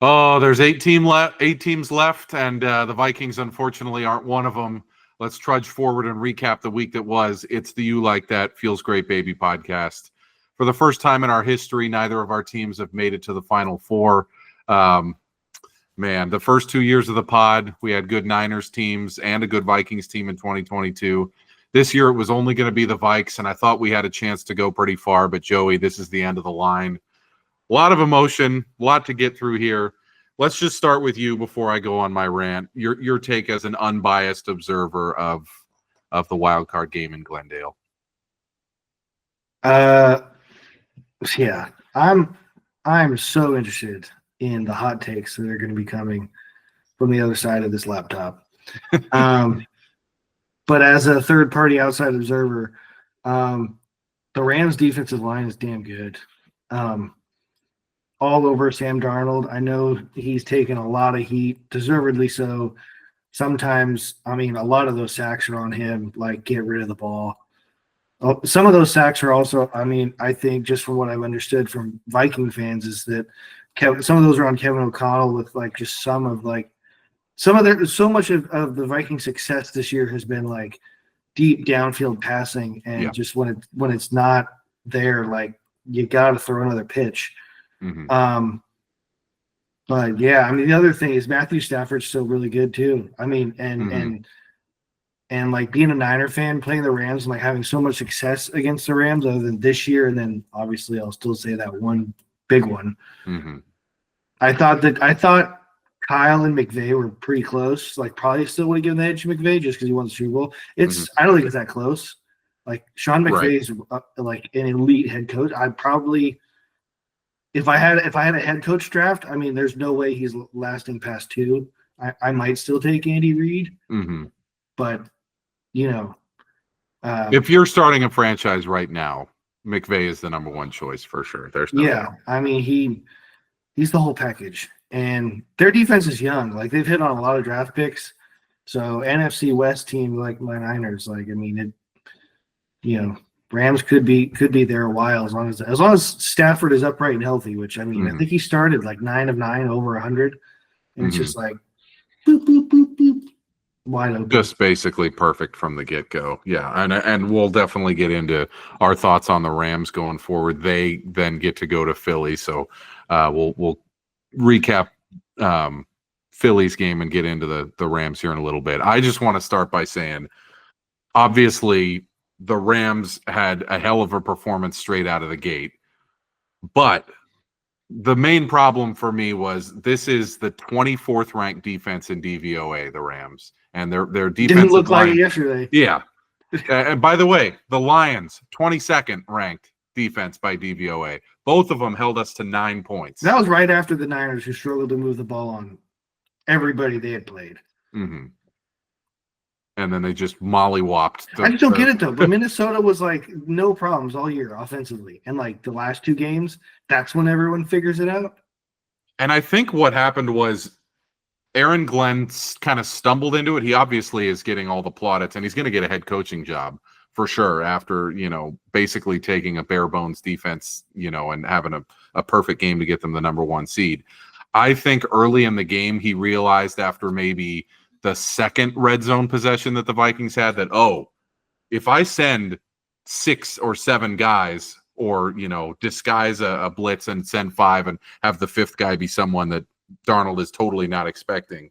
Oh, there's eight teams left, and the Vikings unfortunately aren't one of them. Let's trudge forward and recap the week that was. It's the You Like That Feels Great Baby podcast. For the first time in our history, neither of our teams have made it to the Final Four. Man, the first 2 years of the pod, we had good Niners teams and a good Vikings team in 2022. This year, it was only going to be the Vikes, and I thought we had a chance to go pretty far. But, Joey, this is the end of the line. A lot of emotion, a lot to get through here. Let's just start with you before I go on my rant. Your take as an unbiased observer of the wild card game in Glendale. Yeah, I'm so interested in the hot takes that are going to be coming from the other side of this laptop. But as a third-party outside observer, the Rams' defensive line is damn good. All over Sam Darnold. I know he's taken a lot of heat, deservedly so. Sometimes, a lot of those sacks are on him, like get rid of the ball. Some of those sacks are also, I think just from what I've understood from Viking fans is that some of those are on Kevin O'Connell with so much of the Viking success this year has been like deep downfield passing, and just when it's not there, like you got to throw another pitch. Mm-hmm. But yeah, the other thing is Matthew Stafford's still really good too. And like being a Niner fan, playing the Rams, and like having so much success against the Rams other than this year, and then obviously I'll still say that one big one. Mm-hmm. I thought Kyle and McVay were pretty close. Like probably still would have given the edge to McVay just because he won the Super Bowl. I don't think it's that close. Like Sean McVay is like an elite head coach. I'd probably. If I had a head coach draft, there's no way he's lasting past 2. I might still take Andy Reid, but if you're starting a franchise right now, McVay is the number one choice for sure. There's no he's the whole package, and their defense is young. Like they've hit on a lot of draft picks, so NFC West team like my Niners, Rams could be there a while as long as Stafford is upright and healthy, which I think he started like 9 of 9 over 100, and it's just like boop boop boop boop wide open. Just basically perfect from the get-go. Yeah, and we'll definitely get into our thoughts on the Rams going forward. They then get to go to Philly, so we'll recap Philly's game and get into the Rams here in a little bit. I just want to start by saying, obviously, the Rams had a hell of a performance straight out of the gate. But the main problem for me was this is the 24th ranked defense in DVOA, the Rams. And their defensive didn't look line, like it yesterday. Yeah. And by the way, the Lions, 22nd ranked defense by DVOA. Both of them held us to 9 points. That was right after the Niners, who struggled to move the ball on everybody they had played. Mm-hmm. And then they just mollywopped. I just don't get it though. But Minnesota was like no problems all year offensively, and like the last 2 games, that's when everyone figures it out. And I think what happened was Aaron Glenn kind of stumbled into it. He obviously is getting all the plaudits, and he's going to get a head coaching job for sure after basically taking a bare bones defense, and having a perfect game to get them the number 1 seed. I think early in the game he realized after maybe the second red zone possession that the Vikings had that, if I send 6 or 7 guys or, disguise a blitz and send 5 and have the 5th guy be someone that Darnold is totally not expecting,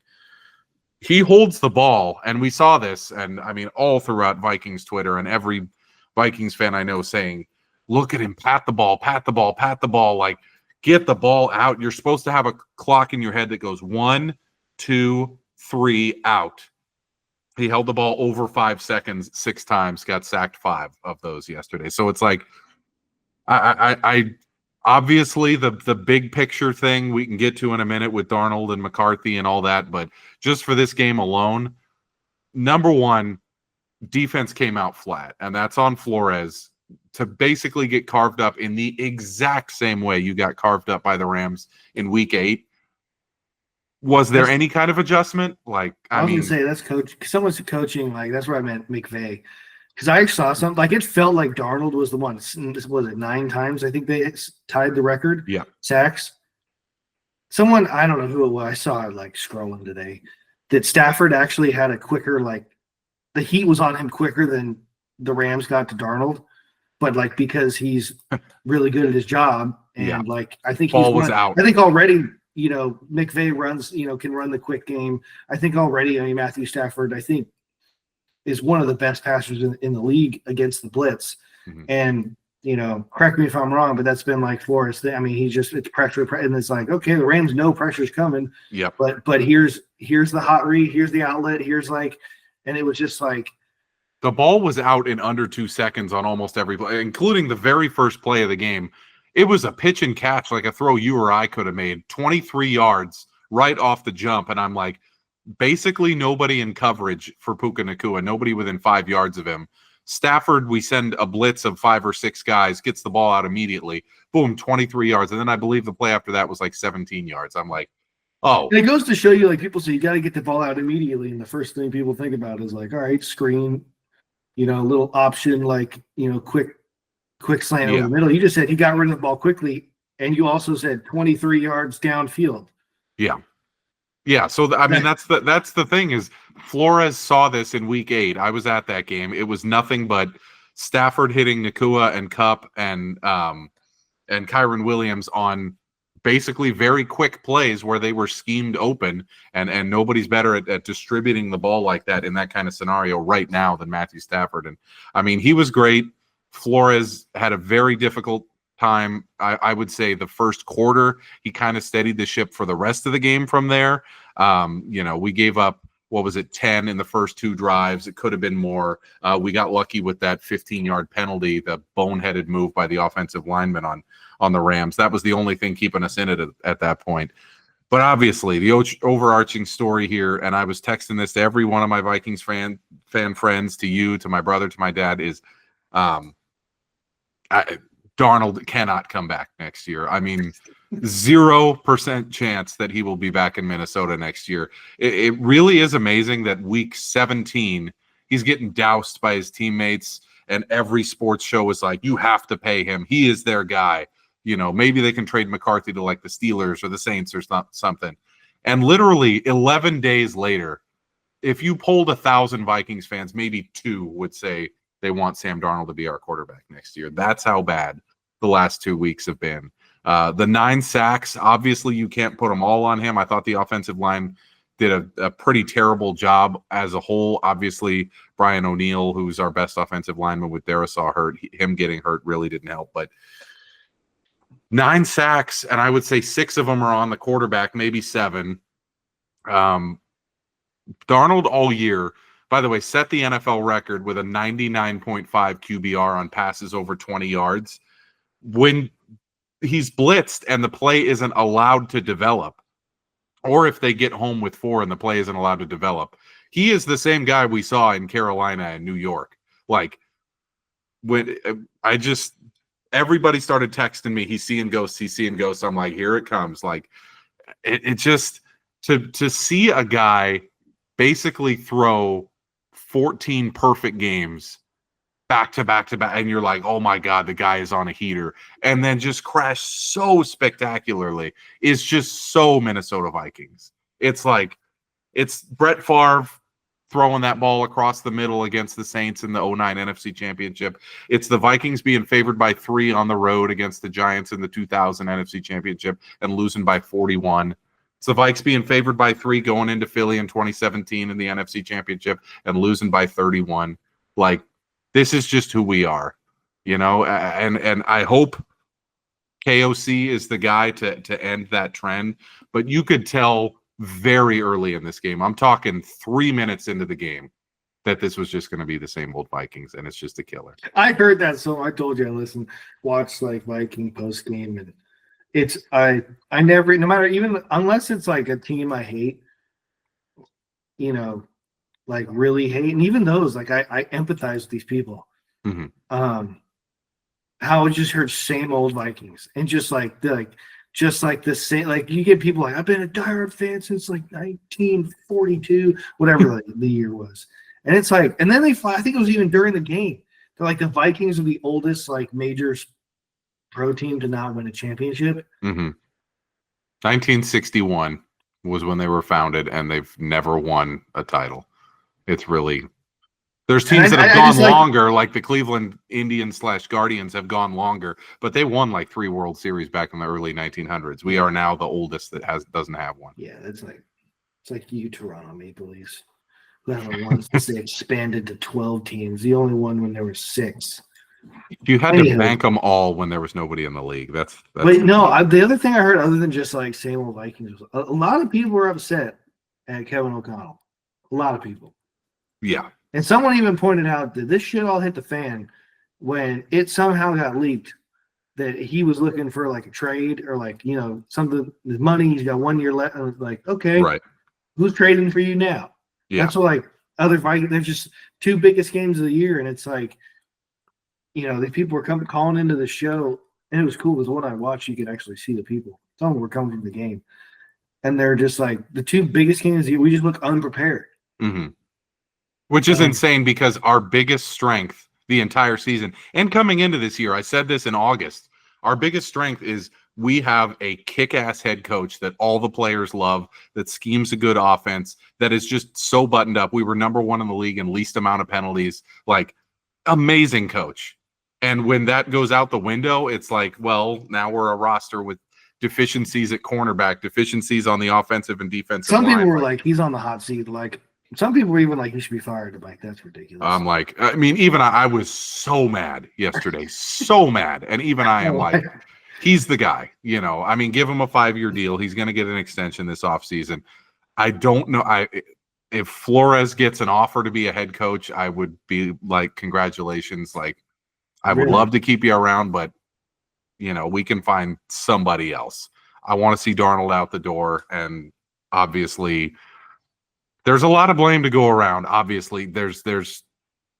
he holds the ball. And we saw this, and all throughout Vikings Twitter and every Vikings fan I know saying, look at him, pat the ball, like get the ball out. You're supposed to have a clock in your head that goes 1, 2, 3 out. He held the ball over 5 seconds 6 times, got sacked 5 of those yesterday. So it's like, I obviously the big picture thing we can get to in a minute with Darnold and McCarthy and all that, but just for this game alone, number 1, defense came out flat, and that's on Flores to basically get carved up in the exact same way you got carved up by the Rams in week 8. Was there any kind of adjustment? Like, I was going to say that's coach. Someone's coaching. Like that's where I meant McVay, because I saw something. Like it felt like Darnold was the one. Was it 9 times? I think they tied the record. Yeah, sacks. someone, I don't know who it was, I saw it like scrolling today, that Stafford actually had a quicker, like the heat was on him quicker than the Rams got to Darnold, but like because he's really good at his job, and like I think ball was out. I think already, McVay runs, can run the quick game. I think already, Matthew Stafford, I think, is one of the best passers in the league against the blitz. Mm-hmm. And correct me if I'm wrong, but that's been like Flores. It's pressure, and it's like, okay, the Rams know pressure's coming. Yep. But here's the hot read, here's the outlet, and it was just like the ball was out in under 2 seconds on almost every play, including the very first play of the game. It was a pitch and catch, like a throw you or I could have made, 23 yards right off the jump, and I'm like, basically nobody in coverage for Puka Nacua, nobody within 5 yards of him. Stafford, we send a blitz of 5 or 6 guys, gets the ball out immediately. Boom, 23 yards. And then I believe the play after that was like 17 yards. I'm like, oh. And it goes to show you, like, people say you got to get the ball out immediately. And the first thing people think about is like, all right, screen, a little option, like, quick slant over the middle. You just said he got rid of the ball quickly. And you also said 23 yards downfield. Yeah. Yeah, so that's the thing is Flores saw this in week 8. I was at that game. It was nothing but Stafford hitting Nacua and Kupp and Kyron Williams on basically very quick plays where they were schemed open, and nobody's better at distributing the ball like that in that kind of scenario right now than Matthew Stafford. And he was great. Flores had a very difficult time. I would say the first quarter, he kind of steadied the ship for the rest of the game from there. We gave up, 10 in the first 2 drives. It could have been more. We got lucky with that 15-yard penalty, the boneheaded move by the offensive lineman on the Rams. That was the only thing keeping us in it at that point. But obviously, the overarching story here, and I was texting this to every one of my Vikings fan friends, to you, to my brother, to my dad, is Darnold cannot come back next year. 0% chance that he will be back in Minnesota next year. It really is amazing that week 17, he's getting doused by his teammates, and every sports show is like, you have to pay him. He is their guy. Maybe they can trade McCarthy to like the Steelers or the Saints or something. And literally 11 days later, if you polled 1,000 Vikings fans, maybe 2 would say they want Sam Darnold to be our quarterback next year. That's how bad the last 2 weeks have been. The 9 sacks, obviously you can't put them all on him. I thought the offensive line did a pretty terrible job as a whole. Obviously, Brian O'Neill, who's our best offensive lineman with Darisaw hurt, him getting hurt really didn't help. But 9 sacks, and I would say 6 of them are on the quarterback, maybe 7. Darnold all year, by the way, set the NFL record with a 99.5 QBR on passes over 20 yards. When he's blitzed and the play isn't allowed to develop, or if they get home with 4 and the play isn't allowed to develop, he is the same guy we saw in Carolina and New York. Like, when everybody started texting me, he's seeing ghosts. I'm like, here it comes. Like, it just, to see a guy basically throw 14 perfect games back to back to back, and you're like, oh my God, the guy is on a heater, and then just crash so spectacularly is just so Minnesota Vikings. It's like, it's Brett Favre throwing that ball across the middle against the Saints in the 2009 NFC Championship. It's the Vikings being favored by 3 on the road against the Giants in the 2000 NFC Championship and losing by 41. It's the Vikes being favored by 3 going into Philly in 2017 in the NFC Championship and losing by 31. Like, this is just who we are, and I hope KOC is the guy to end that trend. But you could tell very early in this game, I'm talking 3 minutes into the game, that this was just going to be the same old Vikings, and it's just a killer. I heard that, so I told you I watch like Viking post game, and it's I never, no matter, even unless it's like a team I hate, like really hate, and even those, like I empathize with these people. Mm-hmm. How I just heard same old Vikings, and just like the same, like you get people like, I've been a diehard fan since like 1942, whatever the year was, and it's like, and then I think it was even during the game, they're like, the Vikings are the oldest like major pro team to not win a championship. Mm-hmm. 1961 was when they were founded, and they've never won a title. It's really there's teams that have gone longer, like the Cleveland Indians / Guardians have gone longer, but they won like 3 World Series back in the early 1900s. We are now the oldest that doesn't have one. Yeah, it's like you Toronto Maple Leafs. Who haven't won since they expanded to 12 teams. The only one when there were 6. You had to bank them all when there was nobody in the league. That's Wait, no. The other thing I heard, other than just like same old Vikings, was a lot of people were upset at Kevin O'Connell. A lot of people. Yeah. And someone even pointed out that this shit all hit the fan when it somehow got leaked that he was looking for like a trade or like, something, the money, he's got 1 year left. I was like, okay, right. Who's trading for you now? Yeah. That's what, like, other Vikings, there's just 2 biggest games of the year. And it's like, these people were calling into the show. And it was cool because when I watched, you could actually see the people. Some of them were coming from the game. And they're just like, the 2 biggest games of the year, we just look unprepared. Mm-hmm. Which is insane because our biggest strength the entire season and coming into this year, I said this in August, our biggest strength is we have a kick-ass head coach that all the players love, that schemes a good offense, that is just so buttoned up. We were number 1 in the league in least amount of penalties. Like, amazing coach. And when that goes out the window, it's like, well, now we're a roster with deficiencies at cornerback, deficiencies on the offensive and defensive line. Some people were like, he's on the hot seat. Like, some people were even like, he should be fired. I'm like, that's ridiculous. I'm like, I mean, even I was so mad yesterday, so mad. And even I am like, he's the guy, I mean, give him a 5-year deal. He's going to get an extension this offseason. I don't know. If Flores gets an offer to be a head coach, I would be like, congratulations. Like, I would love to keep you around, but, we can find somebody else. I want to see Darnold out the door. And obviously, there's a lot of blame to go around. Obviously, there's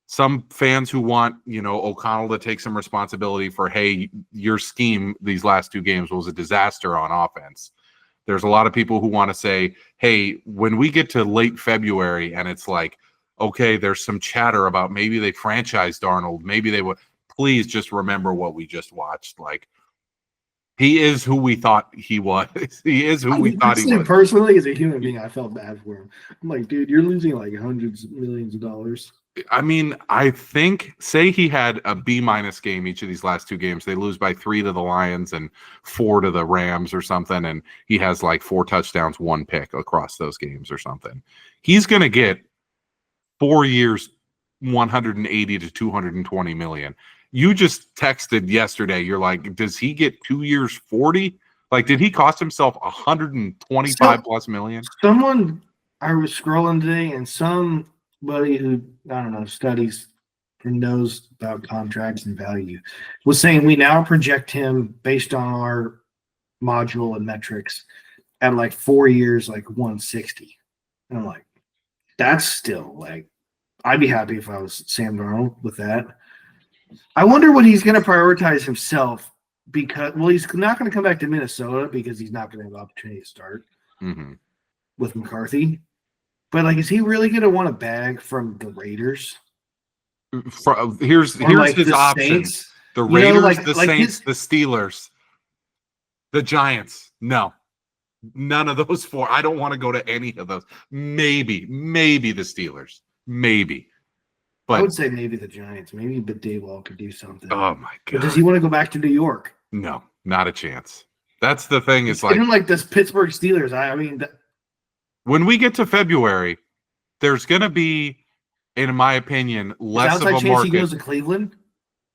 some fans who want, O'Connell to take some responsibility for, hey, your scheme these last 2 games was a disaster on offense. There's a lot of people who want to say, hey, when we get to late February and it's like, okay, there's some chatter about maybe they franchised Darnold, maybe they would. Please just remember what we just watched. Like, he is who we thought he was. He is who we thought he was. Personally, as a human being, I felt bad for him. I'm like, dude, you're losing like hundreds of millions of dollars. I mean, I think, say he had a B- game each of these last 2 games. They lose by 3 to the Lions and 4 to the Rams or something, and he has like 4 touchdowns, 1 pick across those games or something. He's going to get 4 years, 180 to 220 million. You just texted yesterday. You're like, does he get 2 years, 40? Like, did he cost himself 125 plus million? Someone, I was scrolling today, and somebody who, I don't know, studies and knows about contracts and value was saying we now project him based on our module and metrics at like 4 years, like 160. And I'm like, that's still like, I'd be happy if I was Sam Darnold with that. I wonder what he's going to prioritize himself because, well, he's not going to come back to Minnesota because he's not going to have the opportunity to start with McCarthy. But, like, is he really going to want a bag from the Raiders? Here's like his options. Saints? The Raiders, the Saints, the Steelers, the Giants. No. None of those 4. I don't want to go to any of those. Maybe the Steelers. Maybe. But I would say maybe the Giants. Maybe Daywall could do something. Oh, my God. But does he want to go back to New York? No, not a chance. That's the thing. It's like, even like this Pittsburgh Steelers. I mean, when we get to February, there's going to be, in my opinion, less of a chance market. He goes to Cleveland?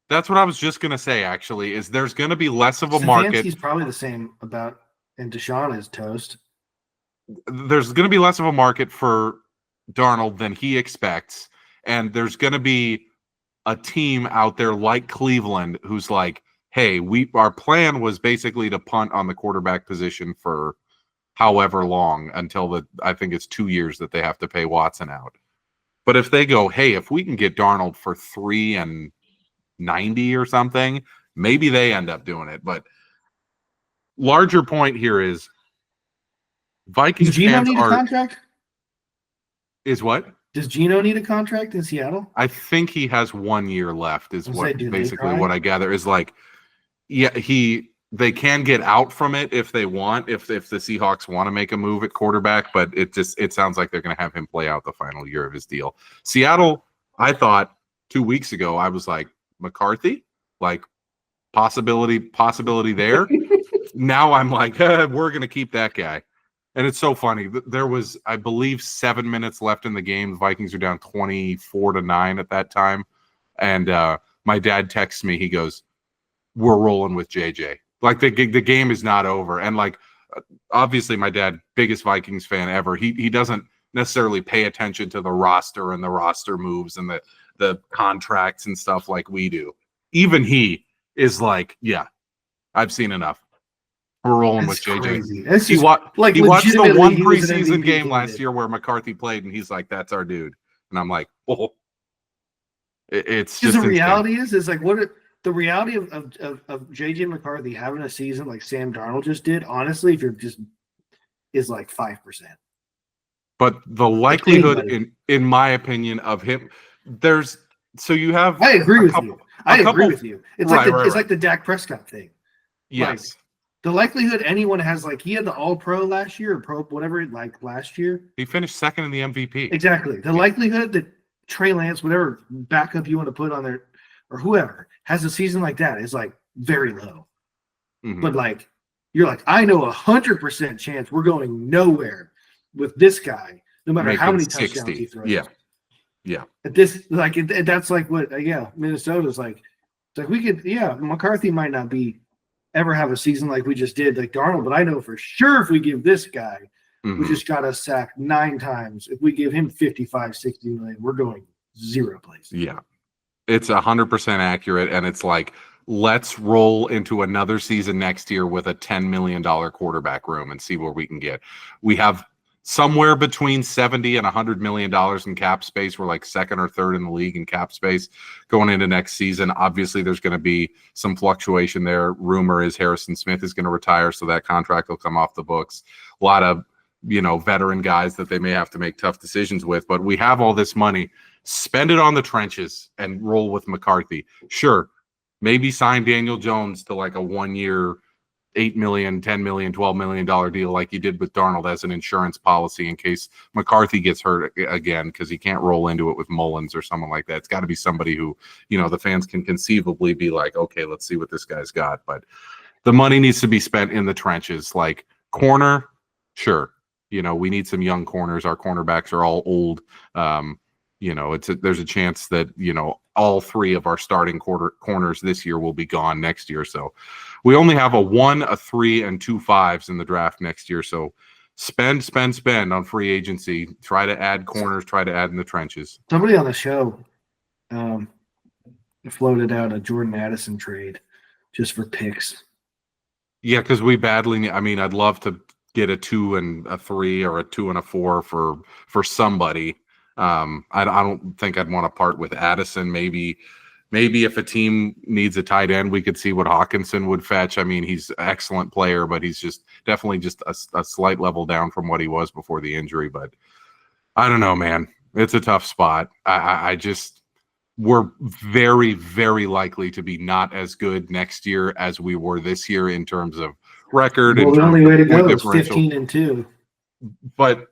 That's what I was just going to say, actually, is there's going to be less of a market. He's probably the same about, and Deshaun is toast. There's going to be less of a market for Darnold than he expects. And there's going to be a team out there like Cleveland who's like, hey, our plan was basically to punt on the quarterback position for however long until I think it's 2 years that they have to pay Watson out. But if they go, hey, if we can get Darnold for $3 and $90 or something, maybe they end up doing it. But larger point here is Vikings Does Geno fans need a contract? Is what? Does Geno need a contract in Seattle? I think he has 1 year left. Is what basically what I gather is like. Yeah, they can get out from it if they want, if the Seahawks want to make a move at quarterback, but it sounds like they're going to have him play out the final year of his deal. Seattle, I thought 2 weeks ago, I was like, McCarthy, like possibility there. Now I'm like, we're going to keep that guy. And it's so funny. There was, I believe, 7 minutes left in the game. The Vikings are down 24-9 at that time. And my dad texts me. He goes, we're rolling with JJ. Like the game is not over. And like, obviously my dad, biggest Vikings fan ever. He doesn't necessarily pay attention to the roster and the roster moves and the contracts and stuff like we do. Even he is like, yeah, I've seen enough. We're rolling with JJ. Crazy. He watched the one preseason game last year where McCarthy played, and he's like, that's our dude. And I'm like, oh. It's just the reality is like the reality of JJ McCarthy having a season like Sam Darnold just did, honestly, if you're just is like 5%. But the likelihood, in my opinion, of him, you have. I agree with you. It's like the Dak Prescott thing. Yes. Like, the likelihood anyone has, like, he had the All-Pro last year, or Pro whatever, like last year. He finished second in the MVP. Exactly. The likelihood that Trey Lance, whatever backup you want to put on there, or whoever has a season like that is like very low. Mm-hmm. But like, you're like, I know 100% chance we're going nowhere with this guy, no matter how many touchdowns he throws. Yeah. That's like what, Minnesota's like. It's like we could, McCarthy might not ever have a season like we just did, like Darnold, but I know for sure if we give this guy, who just got us sacked 9 times, if we give him 55, 60 million, we're going 0 places. Yeah. It's 100% accurate, and it's like, let's roll into another season next year with a $10 million quarterback room and see where we can get. We have somewhere between $70 and $100 million in cap space. We're like second or third in the league in cap space going into next season. Obviously, there's going to be some fluctuation there. Rumor is Harrison Smith is going to retire, so that contract will come off the books. A lot of veteran guys that they may have to make tough decisions with, but we have all this money. Spend it on the trenches and roll with McCarthy. Sure, maybe sign Daniel Jones to like a 1 year, $8 million, $10 million, $12 million deal like you did with Darnold as an insurance policy in case McCarthy gets hurt again, because he can't roll into it with Mullins or someone like that. It's got to be somebody who, the fans can conceivably be like, okay, let's see what this guy's got. But the money needs to be spent in the trenches. Like corner, sure. We need some young corners. Our cornerbacks are all old. There's a chance that, all 3 of our starting corners this year will be gone next year. So we only have a 1, a 3, and 2 5s in the draft next year. So spend on free agency. Try to add corners, try to add in the trenches. Somebody on the show floated out a Jordan Addison trade just for picks. Yeah, because we badly, I'd love to get a 2 and a 3 or a 2 and a 4 for somebody. I don't think I'd want to part with Addison. Maybe if a team needs a tight end, we could see what Hawkinson would fetch. He's an excellent player, but he's definitely a slight level down from what he was before the injury. But I don't know, man. It's a tough spot. We're very, very likely to be not as good next year as we were this year in terms of record. Well, the only way to go is 15-2. But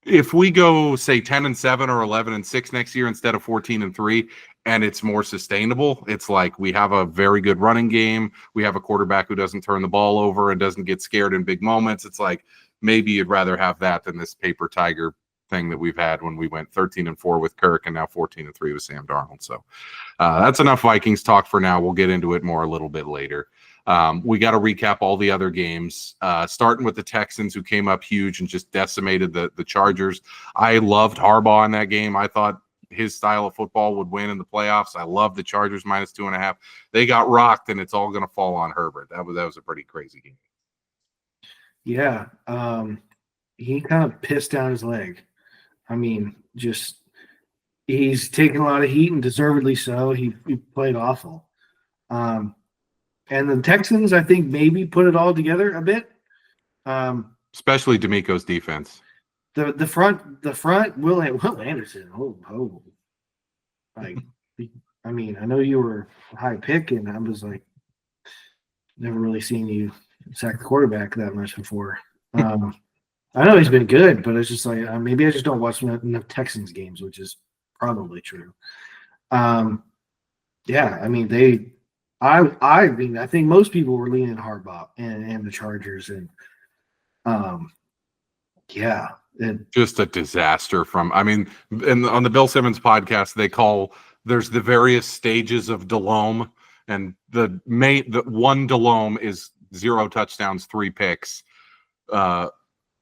if we go, say, 10-7 or 11-6 next year instead of 14-3, and it's more sustainable, it's like we have a very good running game. We have a quarterback who doesn't turn the ball over and doesn't get scared in big moments. It's like maybe you'd rather have that than this paper tiger thing that we've had when we went 13-4 with Kirk and now 14-3 with Sam Darnold. So that's enough Vikings talk for now. We'll get into it more a little bit later. We got to recap all the other games, starting with the Texans, who came up huge and just decimated the Chargers. I loved Harbaugh in that game. I thought his style of football would win in the playoffs. I love the Chargers -2.5. They got rocked, and it's all going to fall on Herbert. That was a pretty crazy game. Yeah, he kind of pissed down his leg. He's taking a lot of heat, and deservedly so. He played awful. And the Texans, I think, maybe put it all together a bit. Especially D'Amico's defense. The front, Will Anderson. I know you were a high pick, and I was like, Never really seen you sack the quarterback that much before. I know he's been good, but it's just like maybe I just don't watch enough Texans games, which is probably true. Yeah, I mean I think most people were leaning Harbaugh and the Chargers, and yeah, just a disaster. And on the Bill Simmons podcast, there's the various stages of Delhomme, and the one Delhomme is 0 touchdowns, 3 picks.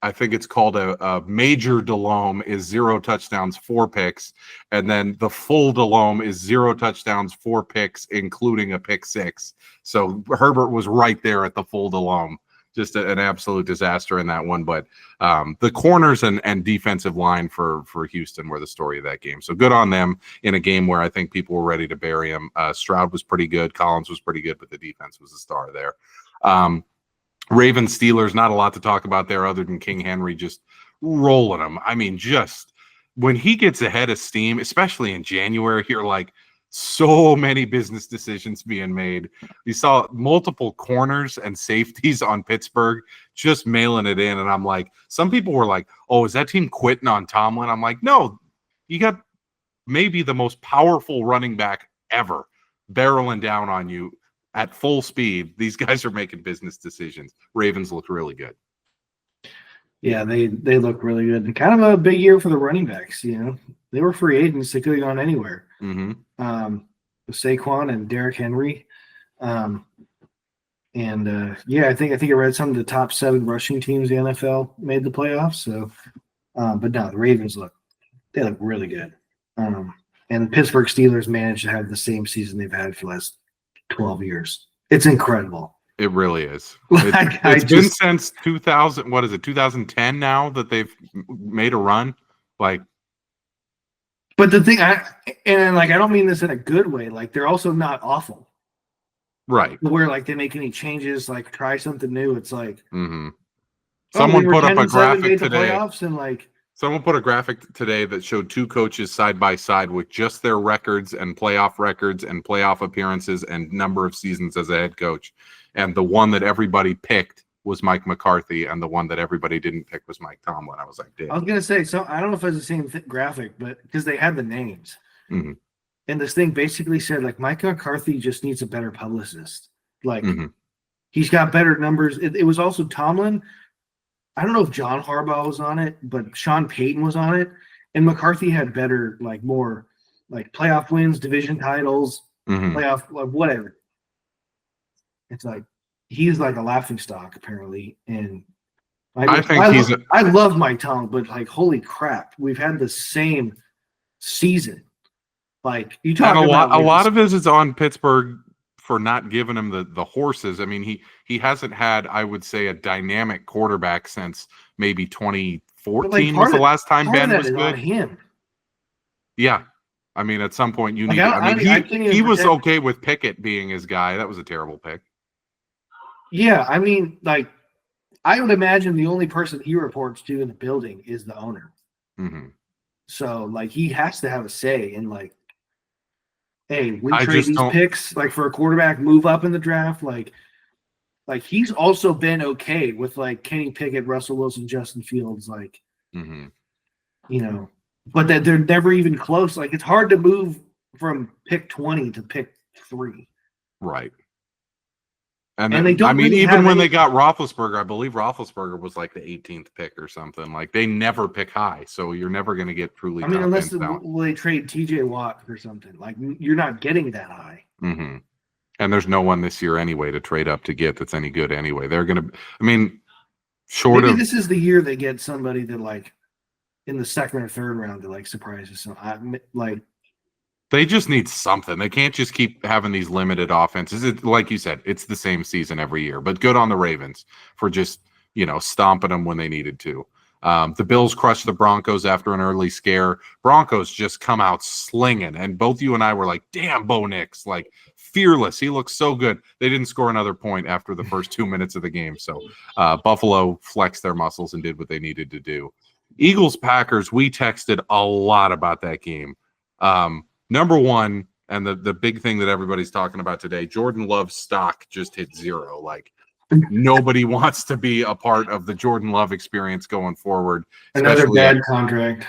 I think it's called a major Delhomme is 0 touchdowns, 4 picks. And then the full Delhomme is 0 touchdowns, 4 picks, including a pick 6. So Herbert was right there at the full Delhomme. Just an absolute disaster in that one. But the corners and defensive line for Houston were the story of that game. So good on them in a game where I think people were ready to bury him. Stroud was pretty good. Collins was pretty good, but the defense was the star there. Ravens Steelers, not a lot to talk about there other than King Henry just rolling them. I mean, just when he gets ahead of steam, especially in January, you're like, so many business decisions being made. You saw multiple corners and safeties on Pittsburgh just mailing it in. And I'm like, some people were like, oh, is that team quitting on Tomlin? I'm like, no, you got maybe the most powerful running back ever barreling down on you at full speed. These guys are making business decisions. Ravens look really good. Yeah, they look really good. And kind of a big year for the running backs, you know. They were free agents. They could have gone anywhere. Mm-hmm. Saquon and Derrick Henry. Yeah, I think I read some of the top 7 rushing teams in the NFL made the playoffs. So, but no, the Ravens look really good. And the Pittsburgh Steelers managed to have the same season they've had for the last 12 years. It's incredible. It really is. It's been since 2000. What is it? 2010 now that they've made a run. Like, but the thing, I don't mean this in a good way. Like, they're also not awful, right? Where like they make any changes, like try something new. It's like, someone put up a graphic today. And someone put a graphic today that showed 2 coaches side by side with just their records and playoff appearances and number of seasons as a head coach. And the one that everybody picked was Mike McCarthy, and the one that everybody didn't pick was Mike Tomlin. I was like, damn. I was going to say, so I don't know if it was the same graphic, but because they had the names. Mm-hmm. And this thing basically said, like, Mike McCarthy just needs a better publicist. Like, he's got better numbers. It was also Tomlin. I don't know if John Harbaugh was on it, but Sean Payton was on it. And McCarthy had better, like, more, like, playoff wins, division titles, playoff, like, whatever. It's like, he's like a laughingstock, apparently. And I love Mike Tomlin, but, like, holy crap, we've had the same season. Like, you talk about a lot of this is on Pittsburgh for not giving him the horses. I mean, he hasn't had, I would say, a dynamic quarterback since maybe 2014 was the last time Ben was good. Him. Yeah. I mean, at some point you need he was okay with Pickett being his guy. That was a terrible pick. Yeah, I mean, like, I would imagine the only person he reports to in the building is the owner. Mm-hmm. So, like, he has to have a say in, like, hey, we trade these picks, like, for a quarterback, move up in the draft. Like he's also been okay with, like, Kenny Pickett, Russell Wilson, Justin Fields, like, you know, but that they're never even close. Like, it's hard to move from pick 20 to pick 3. Right. And they don't. I mean, even when they got Roethlisberger, I believe Roethlisberger was like the 18th pick or something. Like, they never pick high, so you're never going to get truly. I mean, unless they trade T.J. Watt or something. Like, you're not getting that high. Mm-hmm. And there's no one this year anyway to trade up to get that's any good anyway. They're going to. I mean, maybe this is the year they get somebody that, like, in the second or third round that, like, surprises. So they just need something. They can't just keep having these limited offenses. Like you said, it's the same season every year. But good on the Ravens for just, stomping them when they needed to. The Bills crushed the Broncos after an early scare. Broncos just come out slinging. And both you and I were like, damn, Bo Nix, like, fearless. He looks so good. They didn't score another point after the first 2 minutes of the game. So Buffalo flexed their muscles and did what they needed to do. Eagles-Packers, we texted a lot about that game. Number one, And the big thing that everybody's talking about today, Jordan Love's stock just hit 0. Like, nobody wants to be a part of the Jordan Love experience going forward. Another bad contract.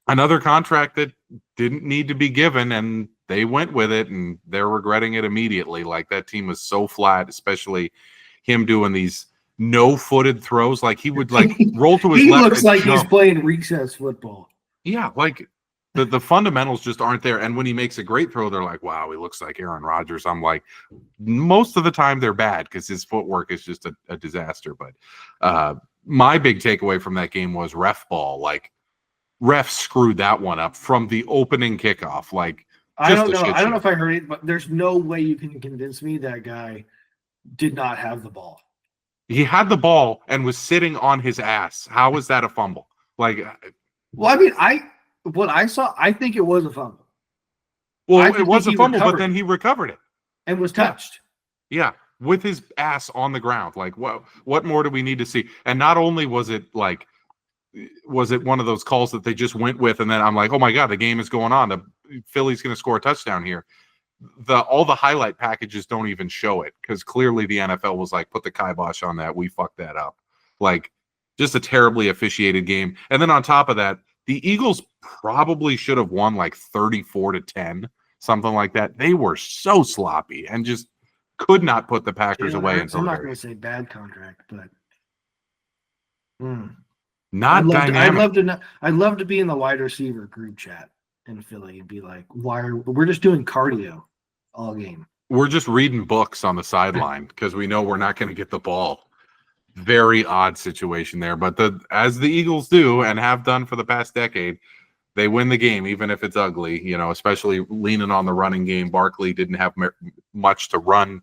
Another contract that didn't need to be given, and they went with it, and they're regretting it immediately. Like, that team was so flat, especially him doing these no-footed throws. Like, he would like roll to his he left. He looks like he's playing recess football. Yeah, like the fundamentals just aren't there. And when he makes a great throw, they're like, wow, he looks like Aaron Rodgers. I'm like, most of the time they're bad because his footwork is just a disaster. But my big takeaway from that game was RefBall. Like, refs screwed that one up from the opening kickoff. Like, I don't know if I heard it, but there's no way you can convince me that guy did not have the ball. He had the ball and was sitting on his ass. How was that a fumble? Like, well, I mean, what I saw, I think it was a fumble. Well, it was a fumble, but then he recovered it and was touched. Yeah, with his ass on the ground. Like, what more do we need to see? And not only was it one of those calls that they just went with, and then I'm like, oh my God, the game is going on. The Philly's going to score a touchdown here. All the highlight packages don't even show it because clearly the NFL was like, put the kibosh on that. We fucked that up. Like, just a terribly officiated game. And then on top of that, the Eagles probably should have won like 34-10, something like that. They were so sloppy and just could not put the Packers away until I'm not going to say bad contract, but not dynamic. I'd love to be in the wide receiver group chat in Philly and be like, we're just doing cardio all game. We're just reading books on the sideline because we know we're not going to get the ball. Very odd situation there, but as the Eagles do and have done for the past decade, they win the game even if it's ugly. You know, especially leaning on the running game. Barkley didn't have much to run,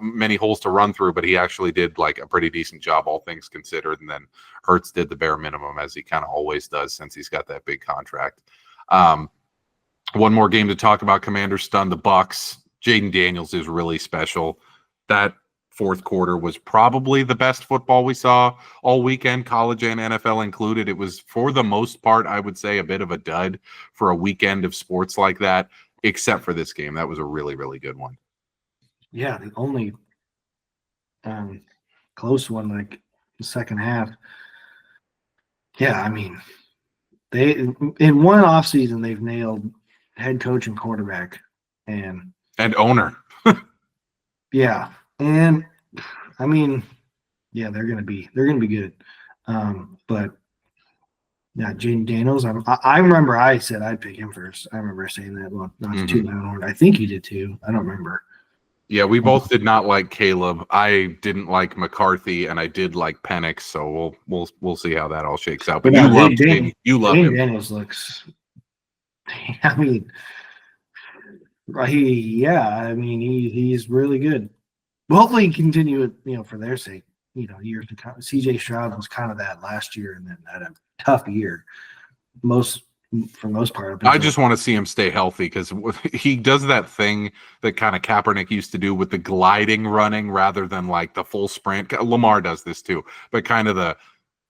many holes to run through, but he actually did like a pretty decent job, all things considered. And then Hurts did the bare minimum, as he kind of always does since he's got that big contract. One more game to talk about. Commanders stunned the Bucs. Jaden Daniels is really special. That fourth quarter was probably the best football we saw all weekend, college and NFL included. It was, for the most part, I would say, a bit of a dud for a weekend of sports like that, except for this game. That was a really, really good one. Yeah, the only close one, like the second half. Yeah, I mean, they in one offseason they've nailed head coach and quarterback and owner. Yeah. And I mean, yeah, they're gonna be good. But yeah, Jaden Daniels. I remember I said I'd pick him first. I remember saying that. Well, not to toot my own horn. I think you did too. I don't remember. Yeah, we both did not like Caleb. I didn't like McCarthy, and I did like Penix. So we'll see how that all shakes out. But yeah, you love him. Daniels looks. I mean, he's really good. Well, hopefully he can continue it, for their sake, years to come. CJ Stroud was kind of that last year and then had a tough year. For most part. I just want to see him stay healthy because he does that thing that kind of Kaepernick used to do with the gliding running rather than like the full sprint. Lamar does this too, but kind of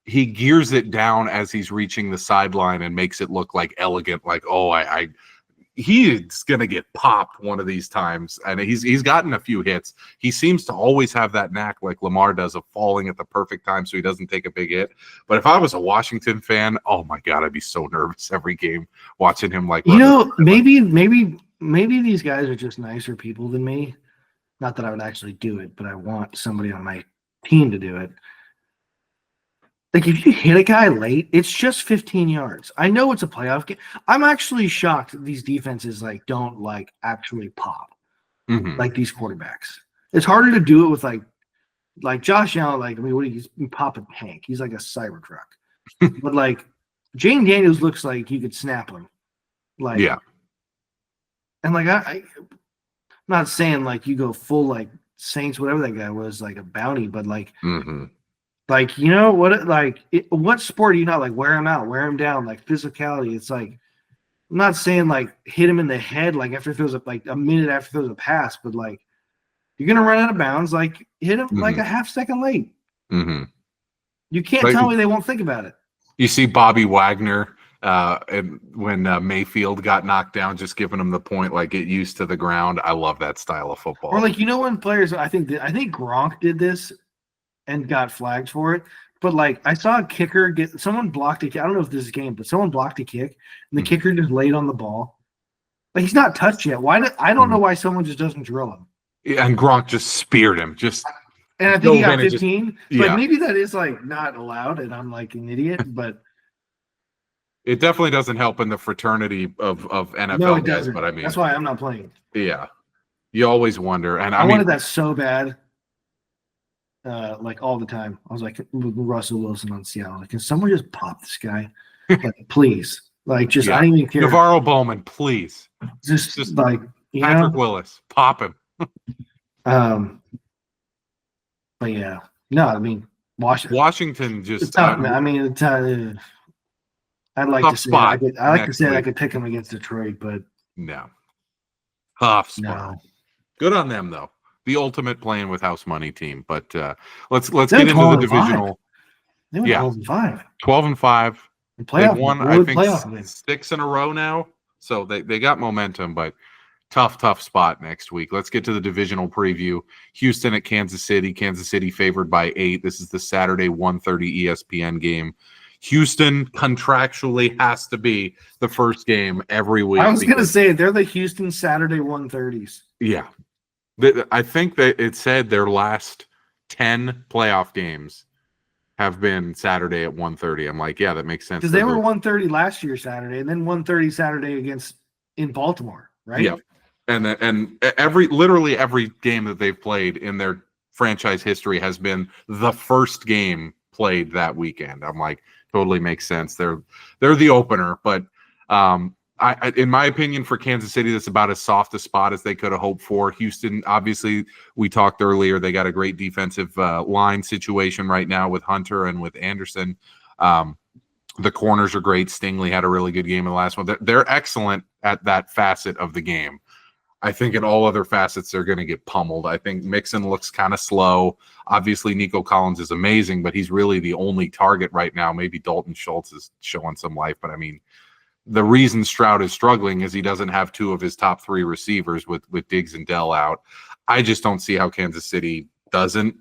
he gears it down as he's reaching the sideline and makes it look like elegant, like, oh, he's going to get popped one of these times. And he's gotten a few hits. He seems to always have that knack like Lamar does of falling at the perfect time so he doesn't take a big hit. But if I was a Washington fan, oh my God, I'd be so nervous every game watching him like. Maybe these guys are just nicer people than me. Not that I would actually do it, but I want somebody on my team to do it. Like, if you hit a guy late, it's just 15 yards. I know it's a playoff game. I'm actually shocked that these defenses don't actually pop like these quarterbacks. It's harder to do it with like Josh Allen. He's popping Hank. He's like a Cybertruck. But Jaden Daniels looks like you could snap him. Yeah. And I'm not saying you go full Saints, whatever that guy was, a bounty, but what sport do you not wear him out, wear him down, physicality? It's I'm not saying hit him in the head after throws a minute after throws a pass, but you're gonna run out of bounds, hit him a half second late. You can't tell me they won't think about it. You see Bobby Wagner And when Mayfield got knocked down, just giving him the point, like get used to the ground. I love that style of football. Or like when players, I think Gronk did this and got flagged for it. But like I saw a kicker someone blocked a kick. I don't know if this is a game, but someone blocked a kick and the kicker just laid on the ball. Like he's not touched yet. I don't know why someone just doesn't drill him. Yeah, and Gronk just speared him. And I think he got 15. But maybe that is like not allowed, and I'm like an idiot, but it definitely doesn't help in the fraternity of NFL guys. Doesn't. But I mean, that's why I'm not playing. Yeah, you always wonder, and I wanted that so bad. Like all the time. I was like Russell Wilson on Seattle. Like, can someone just pop this guy? Like, please. Like, just I don't even care. Navarro Bowman, please. Just like Patrick Willis, pop him. But yeah, no, I mean Washington just. It's tough, man. I mean, I'd like to say I could pick him against Detroit, but no. Tough spot. No. Good on them though. The ultimate playing with house money team. But let's get into the divisional. They went 12-5. 12-5. They've won, I think, 6 in a row now. So they got momentum, but tough spot next week. Let's get to the divisional preview. Houston at Kansas City. Kansas City favored by 8. This is the Saturday 1:30 ESPN game. Houston contractually has to be the first game every week. I was going to say they're the Houston Saturday 1:30s. Yeah. I think that it said their last 10 playoff games have been Saturday at 1:30. I'm like, yeah, that makes sense. Because they were 1:30 last year Saturday, and then 1:30 Saturday in Baltimore, right? Yeah. And literally every game that they've played in their franchise history has been the first game played that weekend. I'm like, totally makes sense. They're the opener, but I in my opinion, for Kansas City, that's about as soft a spot as they could have hoped for. Houston, obviously, we talked earlier, they got a great defensive line situation right now with Hunter and with Anderson. The corners are great. Stingley had a really good game in the last one. They're excellent at that facet of the game. I think in all other facets, they're going to get pummeled. I think Mixon looks kind of slow. Obviously, Nico Collins is amazing, but he's really the only target right now. Maybe Dalton Schultz is showing some life, but I mean, the reason Stroud is struggling is he doesn't have 2 of his top 3 receivers with Diggs and Dell out. I just don't see how Kansas City doesn't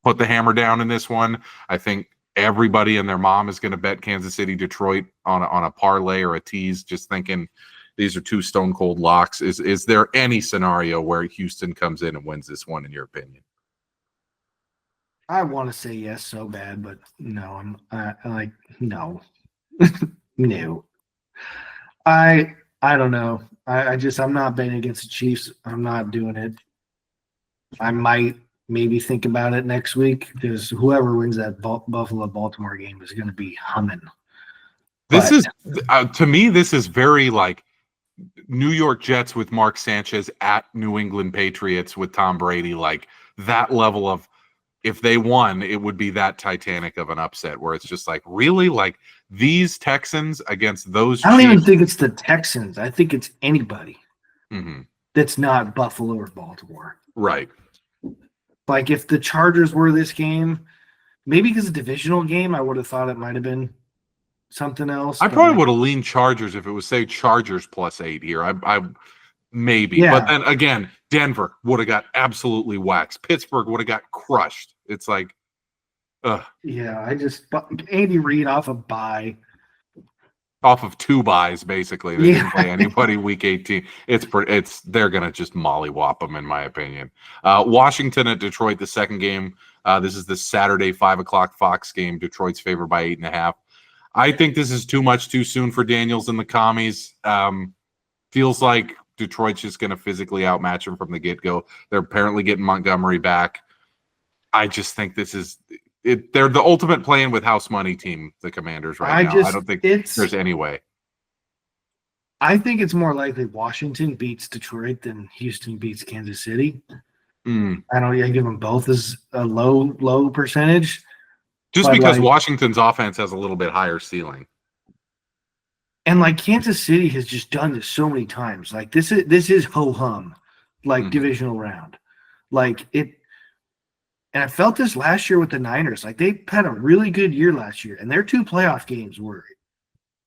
put the hammer down in this one. I think everybody and their mom is going to bet Kansas City Detroit on a parlay or a tease, just thinking these are 2 stone cold locks. Is there any scenario where Houston comes in and wins this one, in your opinion? I want to say yes so bad, but no. I'm like, no. No. I don't know. I'm not betting against the Chiefs. I'm not doing it. I might maybe think about it next week because whoever wins that Buffalo-Baltimore game is going to be humming. This is to me, this is very like New York Jets with Mark Sanchez at New England Patriots with Tom Brady. Like that level of, if they won, it would be that Titanic of an upset where it's just like, really? Like these Texans against those I don't even think it's the Texans. I think it's anybody that's not Buffalo or Baltimore. Right. Like if the Chargers were this game, maybe because it's a divisional game, I would have thought it might have been something else. I probably would have leaned Chargers if it was, say, Chargers +8 here. I maybe. Yeah. But then again, Denver would have got absolutely waxed. Pittsburgh would have got crushed. It's like, yeah, Andy Reid off a bye. Off of 2 buys, basically. They didn't play anybody week 18. They're gonna just mollywop them, in my opinion. Washington at Detroit, the second game. This is the Saturday 5:00 Fox game. Detroit's favored by 8.5. I think this is too much too soon for Daniels and the commies. Feels like Detroit's just going to physically outmatch them from the get-go. They're apparently getting Montgomery back. I just think this is it. They're the ultimate playing with house money team, the Commanders right now. I don't think there's any way. I think it's more likely Washington beats Detroit than Houston beats Kansas City. I give them both as a low percentage. Just because Washington's offense has a little bit higher ceiling. And like Kansas City has just done this so many times. Like this is ho-hum, like divisional round. Like it, and I felt this last year with the Niners. Like they had a really good year last year, and their 2 playoff games were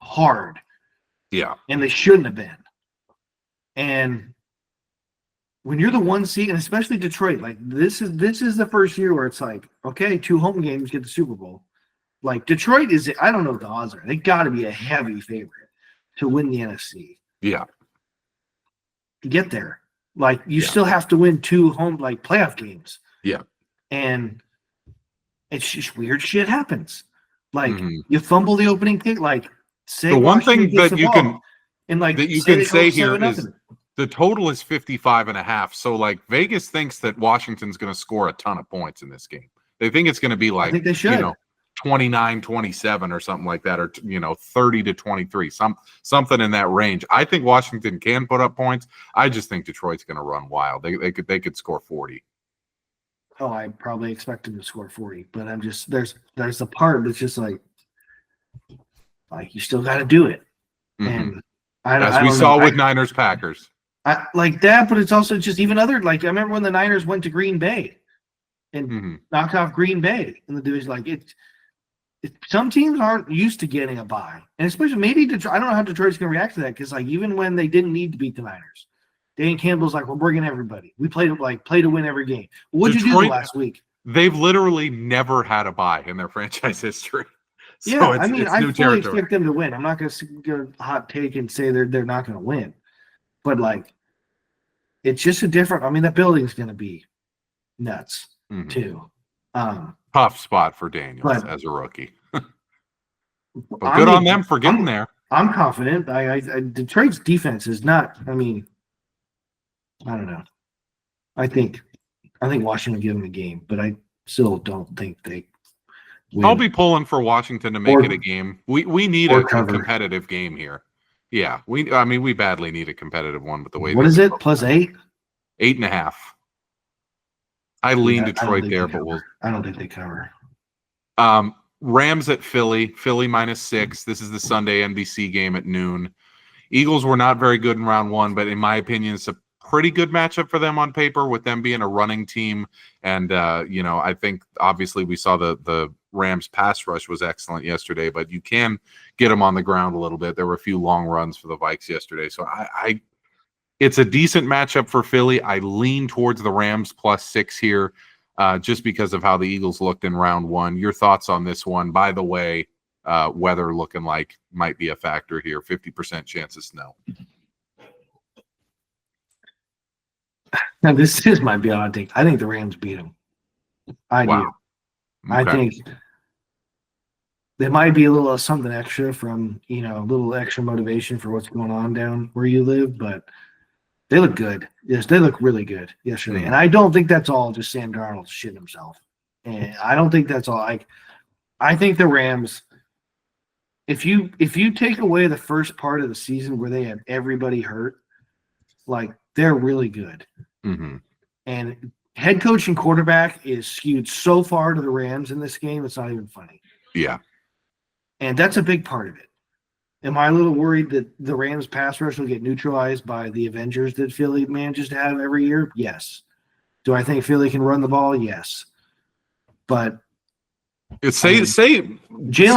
hard. Yeah. And they shouldn't have been. And when you're the 1 seed, and especially Detroit, like this is the first year where it's like, okay, 2 home games get the Super Bowl. Like Detroit is, I don't know what the odds are. They got to be a heavy favorite to win the NFC. Yeah. To get there, like you still have to win 2 home like playoff games. Yeah. And it's just weird shit happens. Like you fumble the opening kick. Like say the one Washington thing that you can and like that you can say here is 7-0. the total is 55.5. So like Vegas thinks that Washington's going to score a ton of points in this game. They think it's going to be like, I think they should. 29-27 or something like that, or 30-23, something in that range. I think Washington can put up points. I just think Detroit's going to run wild. They could score 40. Oh, I probably expect them to score 40, but I'm just there's a part that's just like you still got to do it. And as we saw with Niners Packers, I like that, but it's also just even other like I remember when the Niners went to Green Bay and knocked off Green Bay in the division. Like some teams aren't used to getting a bye, and especially maybe Detroit. I don't know how Detroit's going to react to that because like even when they didn't need to beat the Niners, Dan Campbell's like, we're bringing everybody. We play to win every game. What'd you do last week? They've literally never had a bye in their franchise history. So yeah, I mean, I fully territory. expect them to win. I'm not going to go hot take and say they're not going to win, but like, it's just a different. I mean, that building's going to be nuts too. Tough spot for Daniels as a rookie, but good on them for getting there. I'm confident. Detroit's defense is not. I mean, I don't know. I think Washington will give them a game, but I still don't think they win. I'll be pulling for Washington to make it a game. We need a competitive game here. Yeah, we badly need a competitive one. But the way what is it? +8? 8.5. I lean Detroit there, but I don't think they cover. Rams at Philly. Philly -6. This is the Sunday NBC game at noon. Eagles were not very good in round 1, but in my opinion, it's a pretty good matchup for them on paper with them being a running team. And, I think obviously we saw the Rams pass rush was excellent yesterday, but you can get them on the ground a little bit. There were a few long runs for the Vikes yesterday. So it's a decent matchup for Philly. I lean towards the Rams +6 here just because of how the Eagles looked in round 1. Your thoughts on this one? By the way, weather looking like might be a factor here. 50% chance of snow. Now, this might be odd take. I think the Rams beat them. I do. Okay. I think there might be a little something extra from, a little extra motivation for what's going on down where you live, but they look good. Yes, they look really good yesterday. And I don't think that's all just Sam Darnold shitting himself. And I don't think that's all. I think the Rams, if you take away the first part of the season where they had everybody hurt, like they're really good. And head coach and quarterback is skewed so far to the Rams in this game, it's not even funny. Yeah. And that's a big part of it. Am I a little worried that the Rams pass rush will get neutralized by the Avengers that Philly manages to have every year? Yes. Do I think Philly can run the ball? Yes. But Jalen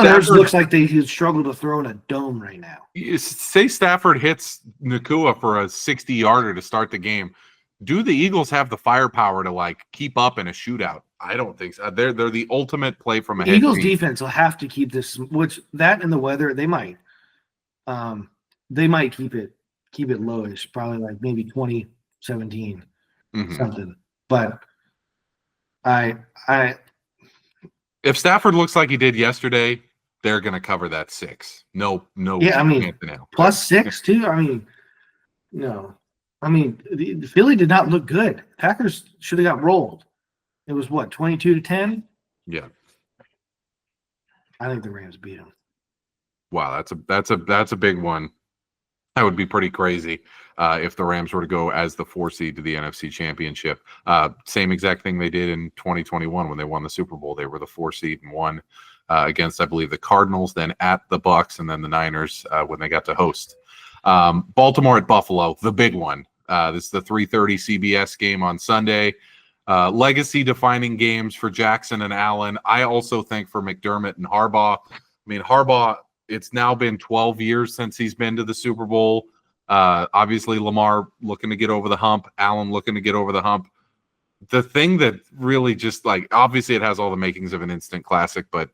Hurts looks like he struggle to throw in a dome right now. Say Stafford hits Nakua for a 60-yarder to start the game. Do the Eagles have the firepower to keep up in a shootout? I don't think so. They're the ultimate play from a head Eagles team. Defense will have to keep this, which that and the weather they might. They might keep it lowish, probably maybe 2017 something. But if Stafford looks like he did yesterday, they're going to cover that 6. No. Yeah, I mean, +6 too. No. The Philly did not look good. Packers should have got rolled. It was 22-10? Yeah. I think the Rams beat them. Wow, that's a big one. That would be pretty crazy if the Rams were to go as the 4 seed to the NFC Championship. Same exact thing they did in 2021 when they won the Super Bowl. They were the 4 seed and won against, I believe, the Cardinals, then at the Bucs, and then the Niners when they got to host. Baltimore at Buffalo, the big one. This is the 3:30 CBS game on Sunday. Legacy-defining games for Jackson and Allen. I also think for McDermott and Harbaugh. Harbaugh it's now been 12 years since he's been to the Super Bowl. Obviously, Lamar looking to get over the hump. Allen looking to get over the hump. The thing that really just like, obviously it has all the makings of an instant classic, but